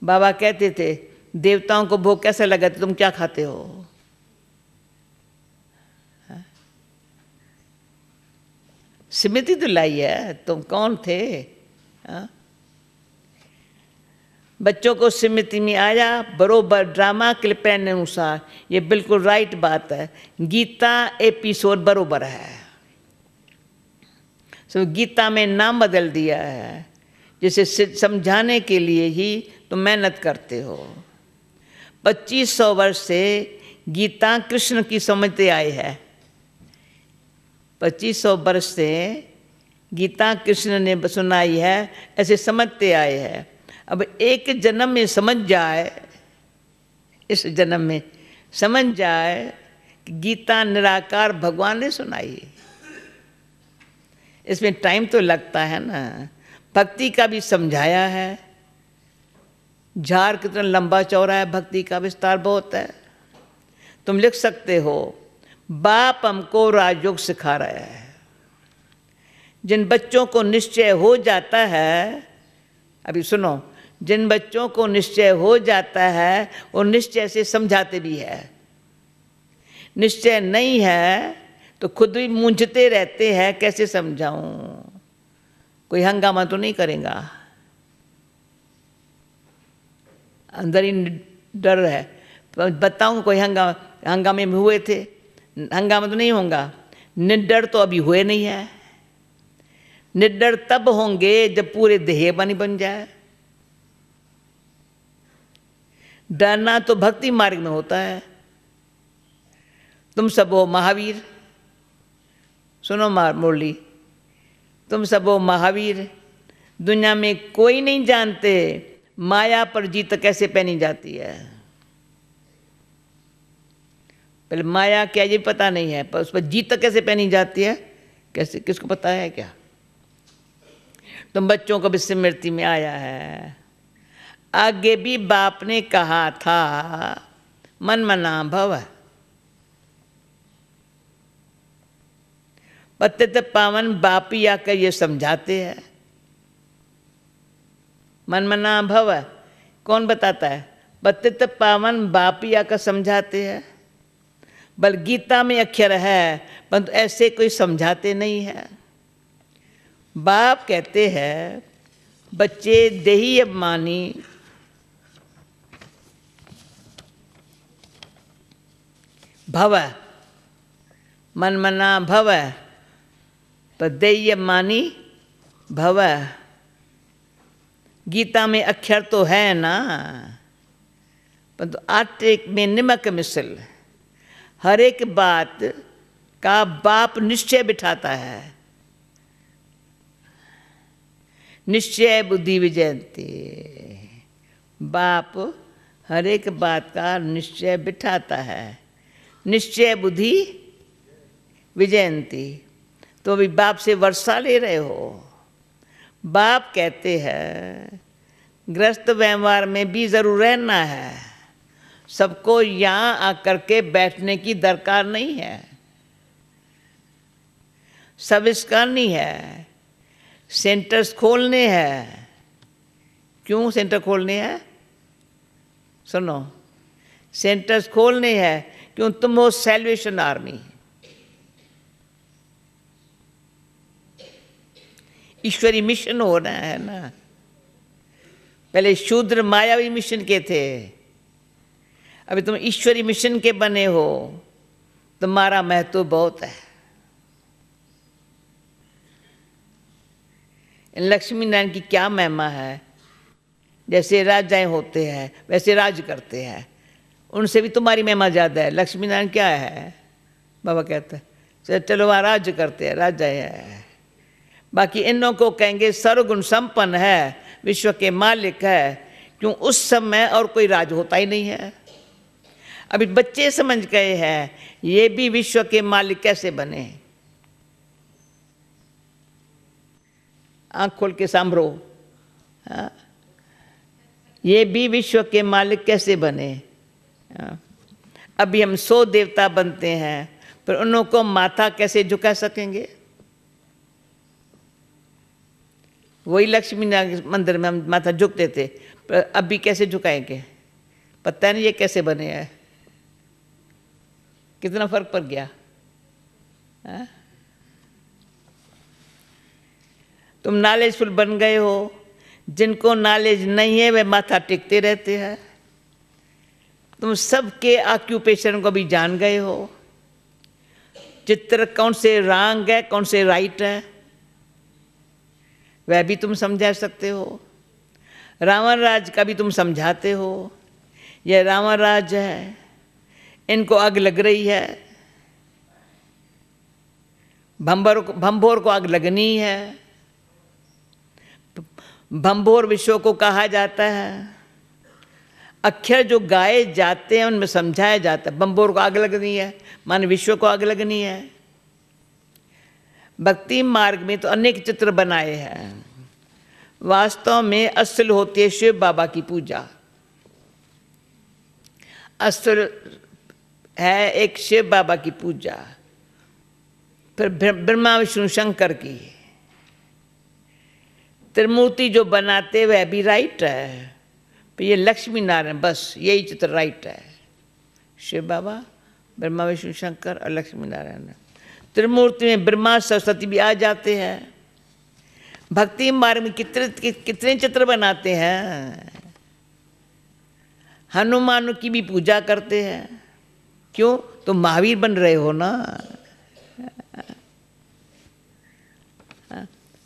बाबा कहते थे देवताओं को भोग कैसे लगा, तुम क्या खाते हो? स्मृति तो लाई है, तुम कौन थे? बच्चों को स्मृति में आया, बरोबर ड्रामा के प्लान अनुसार। ये बिल्कुल राइट बात है। गीता एपिसोड बरोबर है। सो गीता में नाम बदल दिया है, जिसे समझाने के लिए ही तुम मेहनत करते हो। 2500 वर्ष से गीता कृष्ण की समझते आए हैं। 2500 वर्ष से गीता कृष्ण ने सुनाई है, ऐसे समझते आए हैं। अब एक जन्म में समझ जाए, इस जन्म में समझ जाए कि गीता निराकार भगवान ने सुनाई। इसमें टाइम तो लगता है ना। भक्ति का भी समझाया है, झाड़ कितना लंबा चौड़ा है, भक्ति का विस्तार बहुत है। तुम लिख सकते हो बाप हमको राजयोग सिखा रहा है। जिन बच्चों को निश्चय हो जाता है, अभी सुनो, जिन बच्चों को निश्चय हो जाता है वो निश्चय से समझाते भी है। निश्चय नहीं है तो खुद भी मूंझते रहते हैं, कैसे समझाऊं। कोई हंगामा तो नहीं करेगा, अंदर ही डर है। बताऊं कोई हंगामे में हुए थे, हंगामा तो नहीं होगा। निडर तो अभी हुए नहीं है। निडर तब होंगे जब पूरे देह बन जाए। डरना तो भक्ति मार्ग में होता है। तुम सब हो महावीर, सुनो मुरली, तुम सब हो महावीर। दुनिया में कोई नहीं जानते माया पर जीत कैसे पहनी जाती है। पहले माया क्या ये पता नहीं है, पर उस पर जीत कैसे पहनी जाती है, कैसे, किसको पता है क्या? तुम बच्चों को भी स्मृति में आया है। आगे भी बाप ने कहा था मन मना भव, पतित पावन बाप ही आकर ये समझाते हैं। मन मना भव कौन बताता है? पतित पावन बाप ही आकर समझाते हैं। बल गीता में अक्षर है, परंतु ऐसे कोई समझाते नहीं है। बाप कहते हैं बच्चे देही अभिमानी भव, मन मना भव, पर देही अभिमानी भव। गीता में अक्षर तो है ना, परंतु आटे में नमक मिसल हर एक बात का बाप निश्चय बिठाता है। निश्चय बुद्धि विजयंती, बाप हर एक बात का निश्चय बिठाता है। निश्चय बुद्धि विजयंती, तो अभी बाप से वर्षा ले रहे हो। बाप कहते हैं गृहस्थ व्यवहार में भी जरूर रहना है, सबको यहाँ आकर के बैठने की दरकार नहीं है। सब इसका नहीं है, सेंटर्स खोलने हैं। क्यों सेंटर खोलने हैं? सुनो, सेंटर्स खोलने हैं क्यों? तुम हो सैल्वेशन आर्मी। ईश्वरी मिशन हो रहा है ना। पहले शूद्र मायावी मिशन के थे, अभी तुम ईश्वरी मिशन के बने हो, तुम्हारा महत्व बहुत है। लक्ष्मी नारायण की क्या महिमा है? जैसे राजाएं होते हैं वैसे राज करते हैं, उनसे भी तुम्हारी महिमा ज़्यादा है। लक्ष्मी नारायण क्या है? बाबा कहते हैं चलो वहाँ राज करते हैं, राजाएं हैं। बाकी इनों को कहेंगे सर्वगुण संपन्न है, विश्व के मालिक है। क्यों? उस समय और कोई राज होता ही नहीं है। अभी बच्चे समझ गए हैं ये भी विश्व के मालिक कैसे बने। आँख खोल के सांभरो, हाँ? ये भी विश्व के मालिक कैसे बने। हाँ? अभी हम 100 देवता बनते हैं, पर उन्हों को माथा कैसे झुका सकेंगे? वही लक्ष्मी नारायण मंदिर में हम माथा झुकते थे, पर अभी कैसे झुकाएंगे? पता नहीं ये कैसे बने हैं। कितना फर्क पड़ गया। हाँ? तुम नॉलेजफुल बन गए हो, जिनको नॉलेज नहीं है वे माथा टेकते रहते हैं। तुम सबके ऑक्यूपेशन को भी जान गए हो, चित्र कौन से रॉन्ग है कौन से राइट है वह भी तुम समझा सकते हो। रावण राज का भी तुम समझाते हो, यह रावण राज है, इनको आग लग रही है, भंभोर को आग लगनी है। भंभोर विश्व को कहा जाता है। अक्षर जो गाए जाते हैं उनमें समझाया जाता है भंभोर को आग लगनी है, माने विश्व को आग लगनी है। भक्ति मार्ग में तो अनेक चित्र बनाए हैं, वास्तव में असल होती है शिव बाबा की पूजा। असल है एक शिव बाबा की पूजा, फिर ब्रह्मा विष्णु शंकर की। त्रिमूर्ति जो बनाते वह भी राइट है, पर ये लक्ष्मी नारायण बस यही चित्र राइट है। शिव बाबा, ब्रह्मा विष्णु शंकर और लक्ष्मी नारायण। त्रिमूर्ति में ब्रह्मा सरस्वती भी आ जाते हैं। भक्ति मार्ग में कितने चित्र बनाते हैं। हनुमान की भी पूजा करते हैं। क्यों? तो महावीर बन रहे हो ना।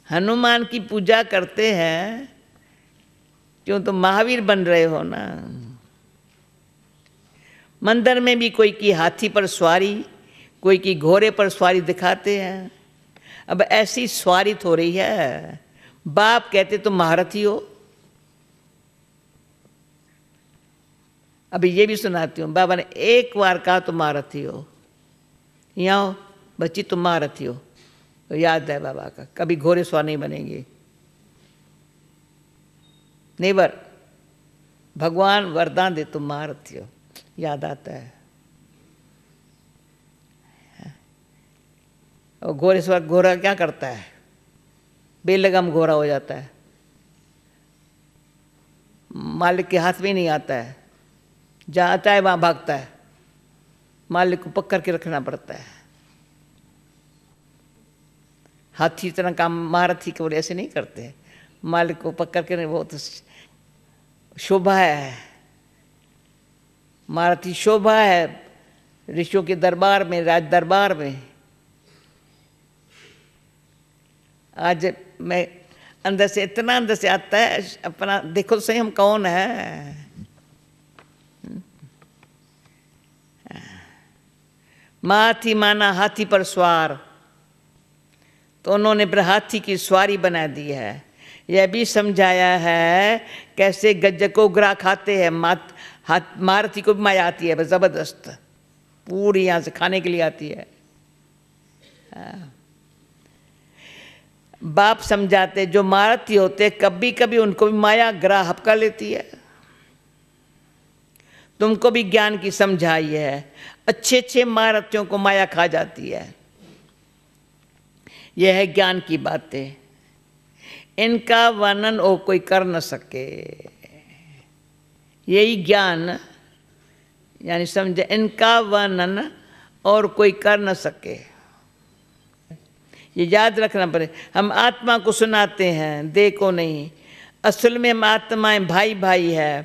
हनुमान की पूजा करते हैं क्यों? तो महावीर बन रहे हो ना। मंदिर में भी कोई की हाथी पर सवारी, कोई की घोड़े पर सवारी दिखाते हैं। अब ऐसी सवारी हो रही है। बाप कहते तुम महारथी हो, अभी ये भी सुनाती हूँ। बाबा ने एक बार कहा तुम महारथी हो, यहाँ हो बच्ची, तुम महारथी हो। तो याद है बाबा का, कभी घोड़े सवार नहीं बनेंगे। नेवर, भगवान वरदान दे तुम महारथी हो, याद आता है। और घोड़े सवार, घोड़ा क्या करता है? बेलगाम घोड़ा हो जाता है, मालिक के हाथ में नहीं आता है, जहाँ आता है वहाँ भागता है, मालिक को पकड़ के रखना पड़ता है। हाथी इतना काम महारथी के बोले ऐसे नहीं करते, मालिक को पकड़ के नहीं, वो तो शोभा है, महारथी शोभा है ऋषियों के दरबार में, राज दरबार में। आज मैं अंदर से, इतना अंदर से आता है अपना, देखो तो सही हम कौन है। हाथी माना हाथी पर सवार, तो उन्होंने फिर हाथी की सवारी बना दी है। यह भी समझाया है कैसे गज्जक को उगरा खाते हैं। महारथी को भी माया आती है जबरदस्त, पूरी यहाँ से खाने के लिए आती है। बाप समझाते जो महारथी होते कभी कभी उनको भी माया ग्रह हपका लेती है। तुमको भी ज्ञान की समझाई है, अच्छे अच्छे महारथियों को माया खा जाती है। यह है ज्ञान की बातें, इनका वर्णन और कोई कर न सके। यही ज्ञान यानी समझे, इनका वर्णन और कोई कर न सके। ये याद रखना पड़े। हम आत्मा को सुनाते हैं, देह को नहीं। असल में हम आत्माएं भाई भाई है,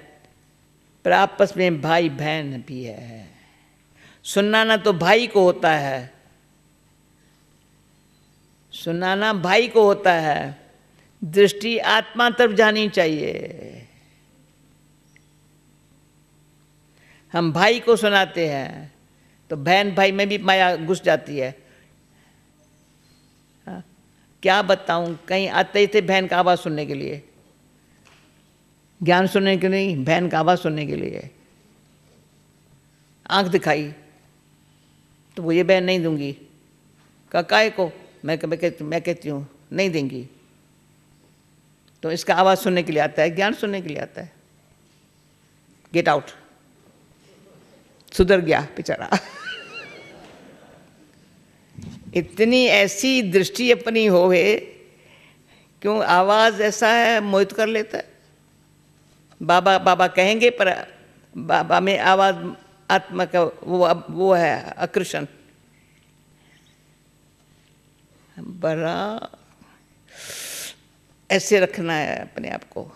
पर आपस में भाई बहन भी है। सुनाना तो भाई को होता है, सुनाना भाई को होता है, दृष्टि आत्मा तरफ जानी चाहिए। हम भाई को सुनाते हैं तो बहन भाई में भी माया घुस जाती है। क्या बताऊं, कहीं आते ही थे बहन का आवाज़ सुनने के लिए, ज्ञान सुनने के नहीं, बहन का आवाज़ सुनने के लिए। आंख दिखाई तो वो ये बहन नहीं दूंगी, काकाए को मैं कहती हूँ नहीं देंगी। तो इसका आवाज़ सुनने के लिए आता है, ज्ञान सुनने के लिए आता है। गेट आउट, सुधर गया बेचारा। इतनी ऐसी दृष्टि अपनी होवे, क्यों आवाज़ ऐसा है मोहित कर लेता है। बाबा बाबा कहेंगे पर बाबा में आवाज़ आत्मा का वो है आकर्षण। बड़ा ऐसे रखना है अपने आप को।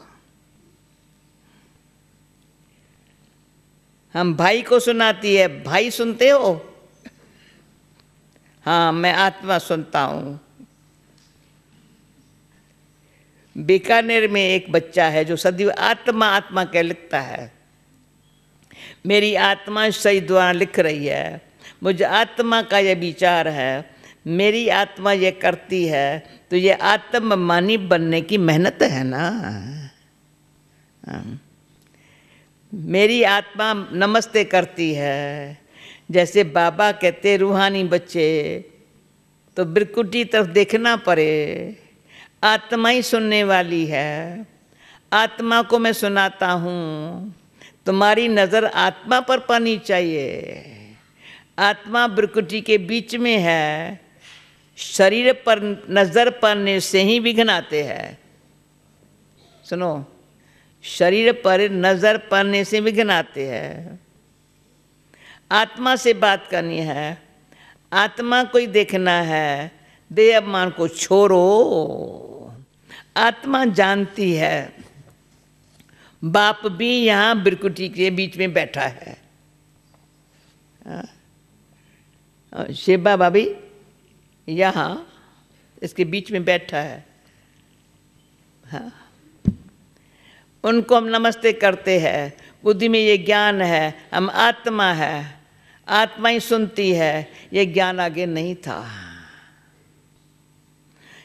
हम भाई को सुनाती है, भाई सुनते हो? हाँ, मैं आत्मा सुनता हूँ। बीकानेर में एक बच्चा है जो सदैव आत्मा आत्मा कह लिखता है। मेरी आत्मा सही द्वारा लिख रही है, मुझे आत्मा का यह विचार है, मेरी आत्मा ये करती है, तो ये आत्ममानी बनने की मेहनत है ना। मेरी आत्मा नमस्ते करती है, जैसे बाबा कहते रूहानी बच्चे, तो बिरकुटी तरफ देखना पड़े। आत्मा ही सुनने वाली है, आत्मा को मैं सुनाता हूँ। तुम्हारी नज़र आत्मा पर पड़नी चाहिए। आत्मा बिरकुटी के बीच में है, शरीर पर नज़र पड़ने से ही विघ्न आते हैं। सुनो, शरीर पर नज़र पड़ने से विघ्न आते हैं। आत्मा से बात करनी है, आत्मा को ही देखना है, देह अभिमान को छोड़ो। आत्मा जानती है, बाप भी यहाँ बिरकुटी के बीच में बैठा है। शिव बाबा भी यहाँ इसके बीच में बैठा है। हाँ, उनको हम नमस्ते करते हैं। बुद्धि में ये ज्ञान है, हम आत्मा है, आत्मा ही सुनती है। ये ज्ञान आगे नहीं था।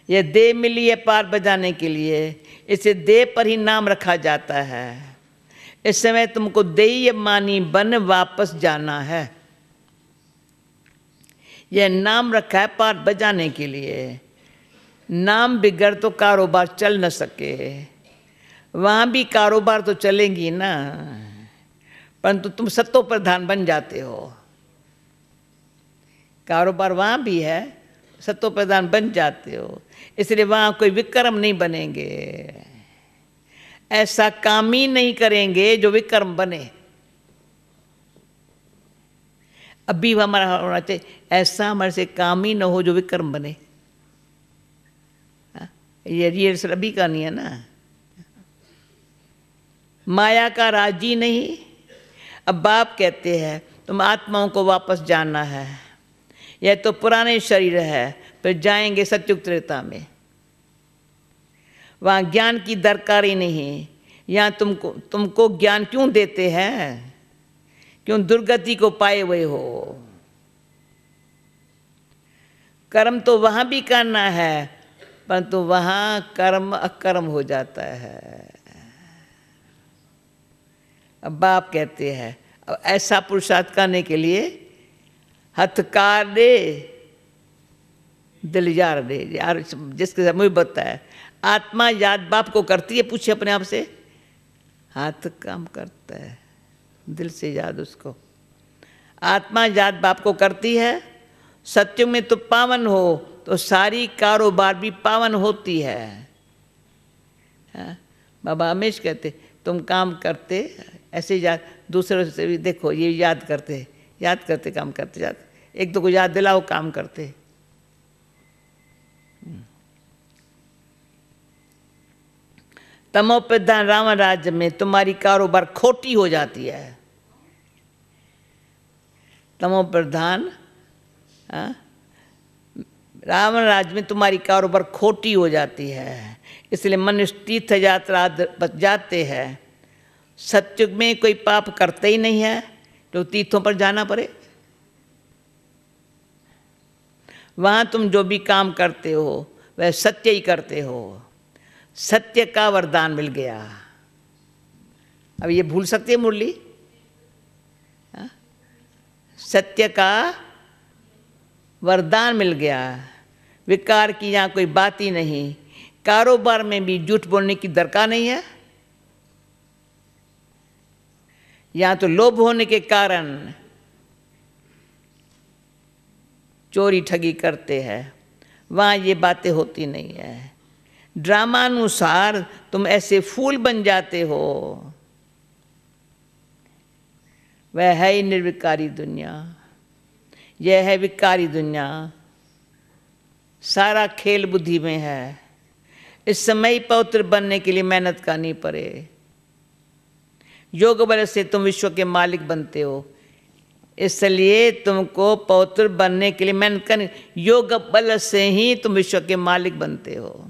ये देह मिली है पार बजाने के लिए, इसे देह पर ही नाम रखा जाता है। इस समय तुमको देय मानी बन वापस जाना है। यह नाम रखा है पाठ बजाने के लिए। नाम बिगड़ तो कारोबार चल न सके। वहाँ भी कारोबार तो चलेंगी ना, परंतु तुम सत्तो प्रधान बन जाते हो। कारोबार वहाँ भी है, सत्तो प्रधान बन जाते हो, इसलिए वहाँ कोई विक्रम नहीं बनेंगे। ऐसा काम ही नहीं करेंगे जो विक्रम बने। अभी हमारा होना चाहिए ऐसा हमारे से काम ही न हो जो विक्रम बने। ये रिहर्सल अभी का नहीं है ना। माया का राजी नहीं। अब बाप कहते हैं तुम आत्माओं को वापस जाना है। यह तो पुराने शरीर है, फिर जाएंगे सत्युग त्रेता में। वहाँ ज्ञान की दरकार ही नहीं। यहाँ तुमको ज्ञान क्यों देते हैं? क्यों दुर्गति को पाए हुए हो? कर्म तो वहाँ भी करना है, परंतु वहाँ कर्म अकर्म हो जाता है। अब बाप कहते हैं अब ऐसा पुरुषार्थ करने के लिए हथकार दे दिल यार दे। यार जिसके साथ मुझे बताया आत्मा याद बाप को करती है, पूछे अपने आप से। हाथ काम करता है, दिल से याद उसको। आत्मा याद बाप को करती है। सत्युग में तो पावन हो तो सारी कारोबार भी पावन होती है। बाबा हमेशा कहते तुम काम करते ऐसे याद, दूसरों से भी देखो ये याद करते काम करते जाते। एक तो को याद दिलाओ काम करते। तमो प्रधान रावण राज्य में तुम्हारी कारोबार खोटी हो जाती है। तमो प्रधान रावण राज्य में तुम्हारी कारोबार खोटी हो जाती है, इसलिए मनुष्य तीर्थ यात्रा बच जाते हैं। सत्युग में कोई पाप करते ही नहीं है जो तीर्थों पर जाना पड़े। वहाँ तुम जो भी काम करते हो वह सत्य ही करते हो। सत्य का वरदान मिल गया। अब ये भूल सकते हैं मुरली? सत्य का वरदान मिल गया। विकार की यहाँ कोई बात ही नहीं। कारोबार में भी झूठ बोलने की दरकार नहीं है। यहाँ तो लोभ होने के कारण चोरी ठगी करते हैं, वहाँ ये बातें होती नहीं है। ड्रामानुसार तुम ऐसे फूल बन जाते हो। वह है ही निर्विकारी दुनिया, यह है विकारी दुनिया। सारा खेल बुद्धि में है। इस समय ही पवित्र बनने के लिए मेहनत करनी पड़े। योग बल से तुम विश्व के मालिक बनते हो, इसलिए तुमको पवित्र बनने के लिए मेहनत करनी। योग बल से ही तुम विश्व के मालिक बनते हो।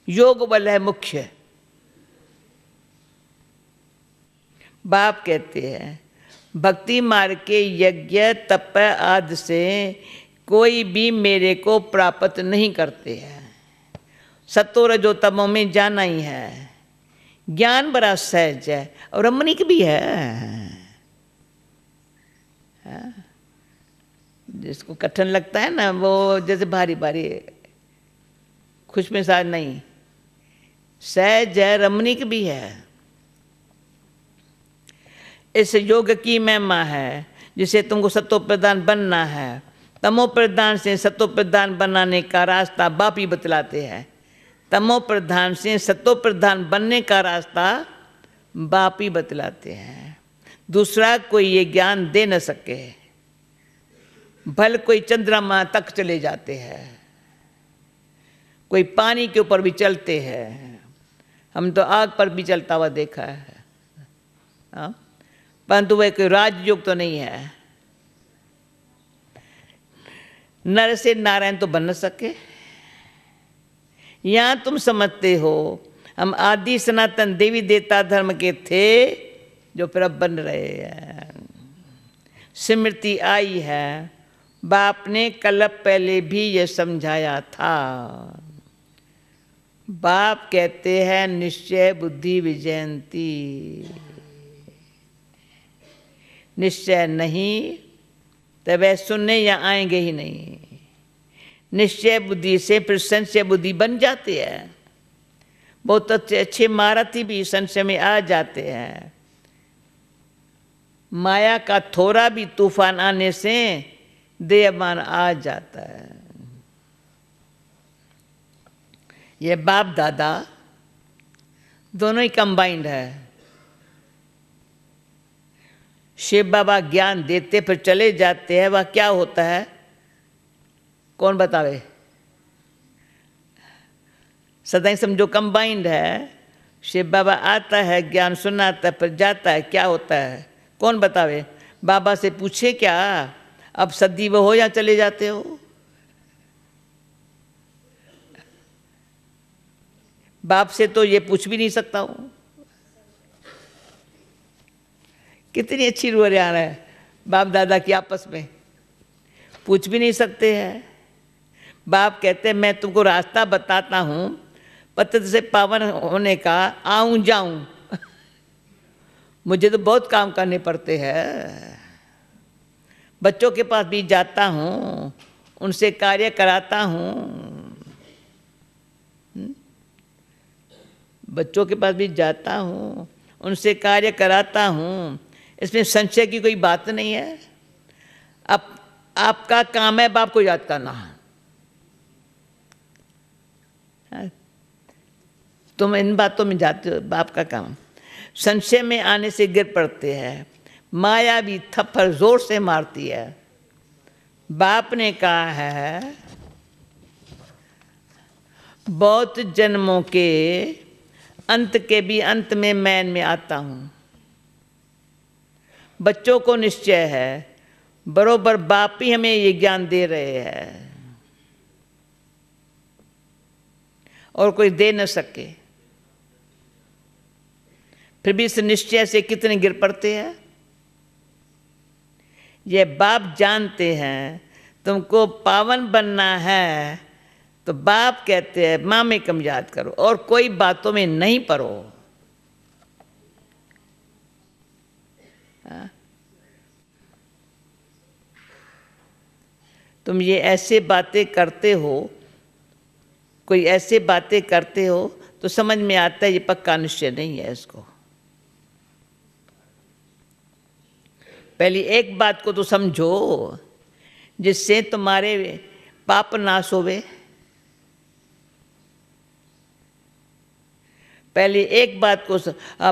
योग बल है मुख्य। बाप कहते हैं भक्ति मार्ग के यज्ञ तप आदि से कोई भी मेरे को प्राप्त नहीं करते हैं। सत्तो रजो तमो में जाना ही है। ज्ञान बड़ा सहज है और रमणीक भी है। जिसको कठिन लगता है ना वो जैसे भारी भारी खुश मिजाज नहीं, सहज है, रमणीक भी है। इस योग की महिमा है जिसे तुमको सत्तो प्रधान बनना है। तमो प्रधान से सत्तो प्रधान बनाने का रास्ता बाप ही बतलाते हैं। तमो प्रधान से सत्तो प्रधान बनने का रास्ता बाप ही बतलाते हैं। दूसरा कोई ये ज्ञान दे न सके। भल कोई चंद्रमा तक चले जाते हैं, कोई पानी के ऊपर भी चलते हैं। हम तो आग पर भी चलता हुआ देखा है, परंतु वह कोई राजयोग तो नहीं है। नर से नारायण तो बन न सके। यहाँ तुम समझते हो हम आदि सनातन देवी देवता धर्म के थे जो फिर अब बन रहे हैं। स्मृति आई है, बाप ने कल पहले भी यह समझाया था। बाप कहते हैं निश्चय बुद्धि विजयंती। निश्चय नहीं तो वह सुनने या आएंगे ही नहीं। निश्चय बुद्धि से फिर संशय बुद्धि बन जाती है। बहुत अच्छे महारथी भी संशय में आ जाते हैं। माया का थोड़ा भी तूफान आने से देहमान आ जाता है। ये बाप दादा दोनों ही कंबाइंड है। शिव बाबा ज्ञान देते फिर चले जाते हैं, वह क्या होता है कौन बतावे? सदा ही समझो कंबाइंड है। शिव बाबा आता है, ज्ञान सुनाता है, फिर जाता है, क्या होता है कौन बतावे? बाबा से पूछे क्या अब सदी वो हो या चले जाते हो? बाप से तो ये पूछ भी नहीं सकता हूं। कितनी अच्छी रूहान है बाप दादा की, आपस में पूछ भी नहीं सकते हैं। बाप कहते हैं मैं तुमको रास्ता बताता हूं पतित से पावन होने का, आऊं जाऊं मुझे तो बहुत काम करने पड़ते हैं। बच्चों के पास भी जाता हूं, उनसे कार्य कराता हूं। बच्चों के पास भी जाता हूं, उनसे कार्य कराता हूं। इसमें संशय की कोई बात नहीं है। अब आपका काम है बाप को याद करना। तुम इन बातों में जाते हो, बाप का काम। संशय में आने से गिर पड़ते हैं। माया भी थप्पड़ जोर से मारती है। बाप ने कहा है बहुत जन्मों के अंत के भी अंत में मैं में आता हूं। बच्चों को निश्चय है बरोबर बाप ही हमें ये ज्ञान दे रहे हैं और कोई दे न सके। फिर भी इस निश्चय से कितने गिर पड़ते हैं। ये बाप जानते हैं तुमको पावन बनना है, तो बाप कहते हैं माँ में कम याद करो और कोई बातों में नहीं पड़ो। तुम ये ऐसे बातें करते हो, कोई ऐसे बातें करते हो तो समझ में आता है ये पक्का निश्चय नहीं है। इसको पहली एक बात को तो समझो जिससे तुम्हारे पाप नाश होवे। पहले एक बात को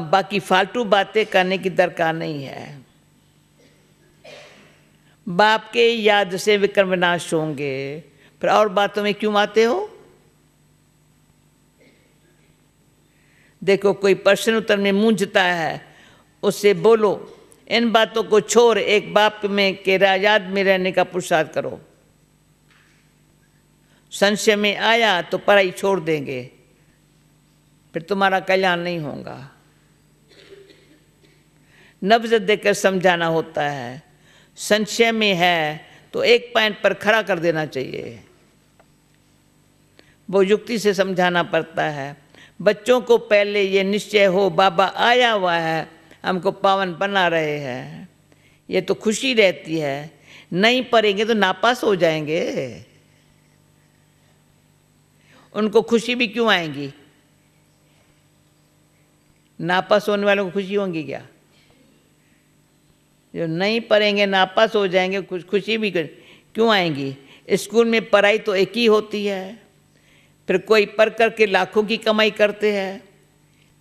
बाकी फालतू बातें करने की दरकार नहीं है। बाप के याद से विक्रम विनाश होंगे, फिर और बातों में क्यों आते हो? देखो कोई प्रश्न उत्तर में मूंझता है, उससे बोलो इन बातों को छोड़ एक बाप में के याद में रहने का पुरुषार्थ करो। संशय में आया तो पढ़ाई छोड़ देंगे, फिर तुम्हारा कल्याण नहीं होगा। नब्ज देकर समझाना होता है। संशय में है तो एक पॉइंट पर खड़ा कर देना चाहिए। वो युक्ति से समझाना पड़ता है। बच्चों को पहले ये निश्चय हो बाबा आया हुआ है, हमको पावन बना रहे हैं, ये तो खुशी रहती है। नहीं पढ़ेंगे तो नापास हो जाएंगे। उनको खुशी भी क्यों आएंगी? नापास होने वालों को खुशी होंगी क्या? जो नहीं पढ़ेंगे नापास हो जाएंगे, खुशी भी क्यों आएंगी? स्कूल में पढ़ाई तो एक ही होती है। फिर कोई पढ़ कर के लाखों की कमाई करते हैं,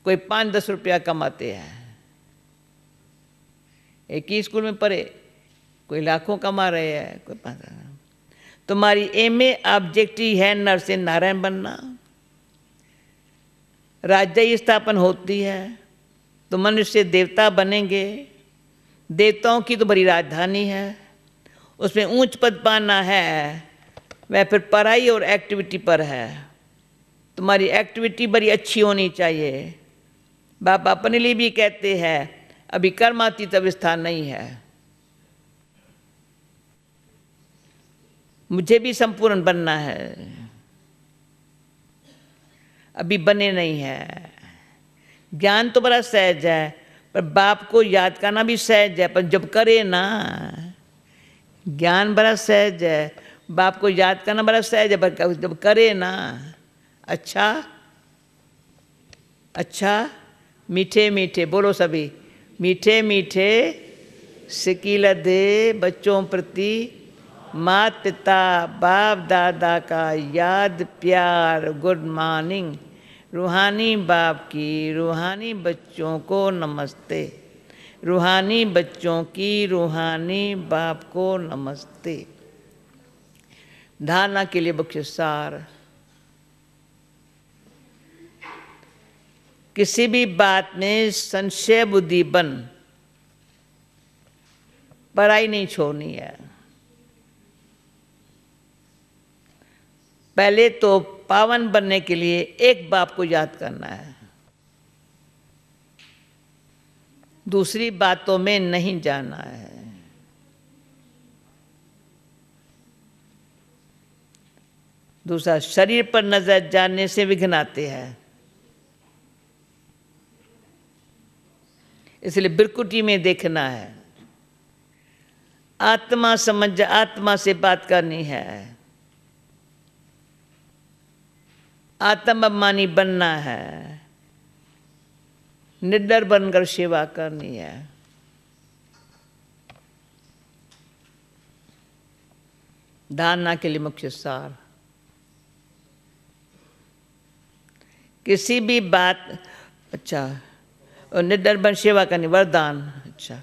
कोई 5-10 रुपया कमाते हैं। एक ही स्कूल में पढ़े, कोई लाखों कमा रहे हैं, कोई 5। तुम्हारी एम ए ऑब्जेक्टिव है नर से नारायण बनना। राज्य स्थापन होती है तो मनुष्य से देवता बनेंगे। देवताओं की तो बड़ी राजधानी है, उसमें ऊंच पद पाना है, वह फिर पढ़ाई और एक्टिविटी पर है। तुम्हारी एक्टिविटी बड़ी अच्छी होनी चाहिए। बाबा अपने लिए भी कहते हैं अभी कर्मातीत अवस्था नहीं है, मुझे भी संपूर्ण बनना है। अभी बने नहीं है। ज्ञान तो बड़ा सहज है, पर बाप को याद करना भी सहज है, पर जब करे ना, ज्ञान बड़ा सहज है, बाप को याद करना बड़ा सहज है, पर जब करे ना, अच्छा अच्छा मीठे मीठे बोलो सभी, मीठे मीठे सिकील दे बच्चों प्रति माता पिता बाप दादा का याद प्यार गुड मॉर्निंग, रूहानी बाप की रूहानी बच्चों को नमस्ते, रूहानी बच्चों की रूहानी बाप को नमस्ते। धारणा के लिए मुख्य सार, किसी भी बात में संशय बुद्धि बन, पढ़ाई नहीं छोड़नी है। पहले तो पावन बनने के लिए एक बाप को याद करना है, दूसरी बातों में नहीं जाना है। दूसरा, शरीर पर नजर जाने से विघ्न आते हैं, इसलिए बिरकुटी में देखना है। आत्मा समझ, आत्मा से बात करनी है, आत्माभिमानी बनना है, निडर बनकर सेवा करनी है। धारणा के लिए मुख्य सार, किसी भी बात, अच्छा, और निडर बन सेवा करनी वरदान। अच्छा,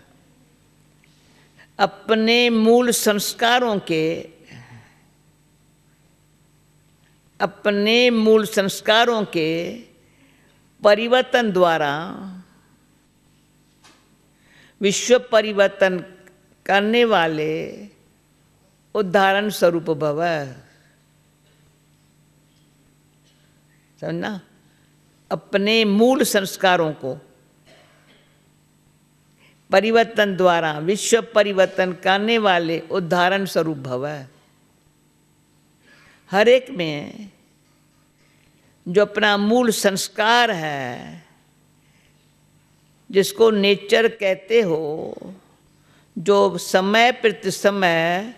अपने मूल संस्कारों के, अपने मूल संस्कारों के परिवर्तन द्वारा विश्व परिवर्तन करने वाले उदाहरण स्वरूप भव। समझना, अपने मूल संस्कारों को परिवर्तन द्वारा विश्व परिवर्तन करने वाले उदाहरण स्वरूप भव। हर एक में जो अपना मूल संस्कार है, जिसको नेचर कहते हो, जो समय प्रति समय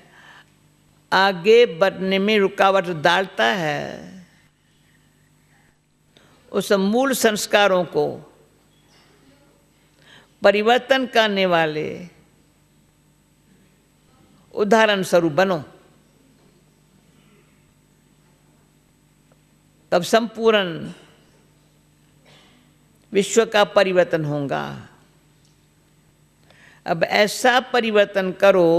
आगे बढ़ने में रुकावट डालता है, उस मूल संस्कारों को परिवर्तन करने वाले उदाहरण स्वरूप बनो, तब संपूर्ण विश्व का परिवर्तन होगा। अब ऐसा परिवर्तन करो,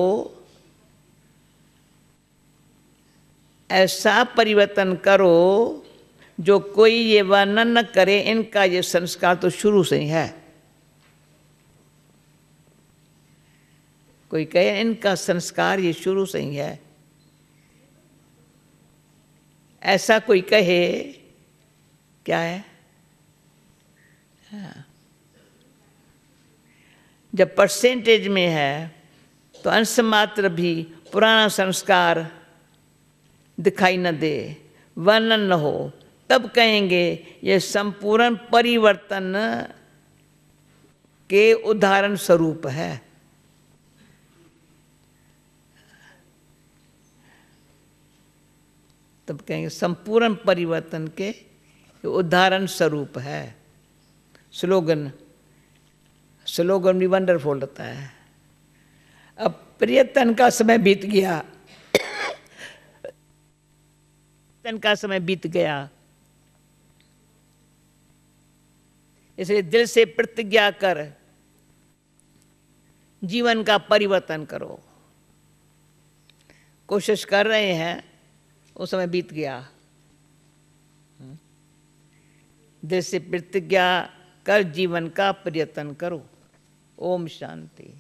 ऐसा परिवर्तन करो जो कोई ये वर्णन न करे, इनका ये संस्कार तो शुरू से ही है। कोई कहे इनका संस्कार ये शुरू से ही है, ऐसा कोई कहे, क्या है? हाँ। जब परसेंटेज में है तो अंश मात्र भी पुराना संस्कार दिखाई न दे, वर्णन न हो, तब कहेंगे ये संपूर्ण परिवर्तन के उदाहरण स्वरूप है। तब कहेंगे संपूर्ण परिवर्तन के उदाहरण स्वरूप है। स्लोगन, स्लोगन भी वंडरफुल होता है। अब प्रयत्न का समय बीत गया, प्रयत्न का समय बीत गया, इसलिए दिल से प्रतिज्ञा कर जीवन का परिवर्तन करो। कोशिश कर रहे हैं, वो समय बीत गया। दिल से प्रतिज्ञा कर जीवन का प्रयत्न करो। ओम शांति।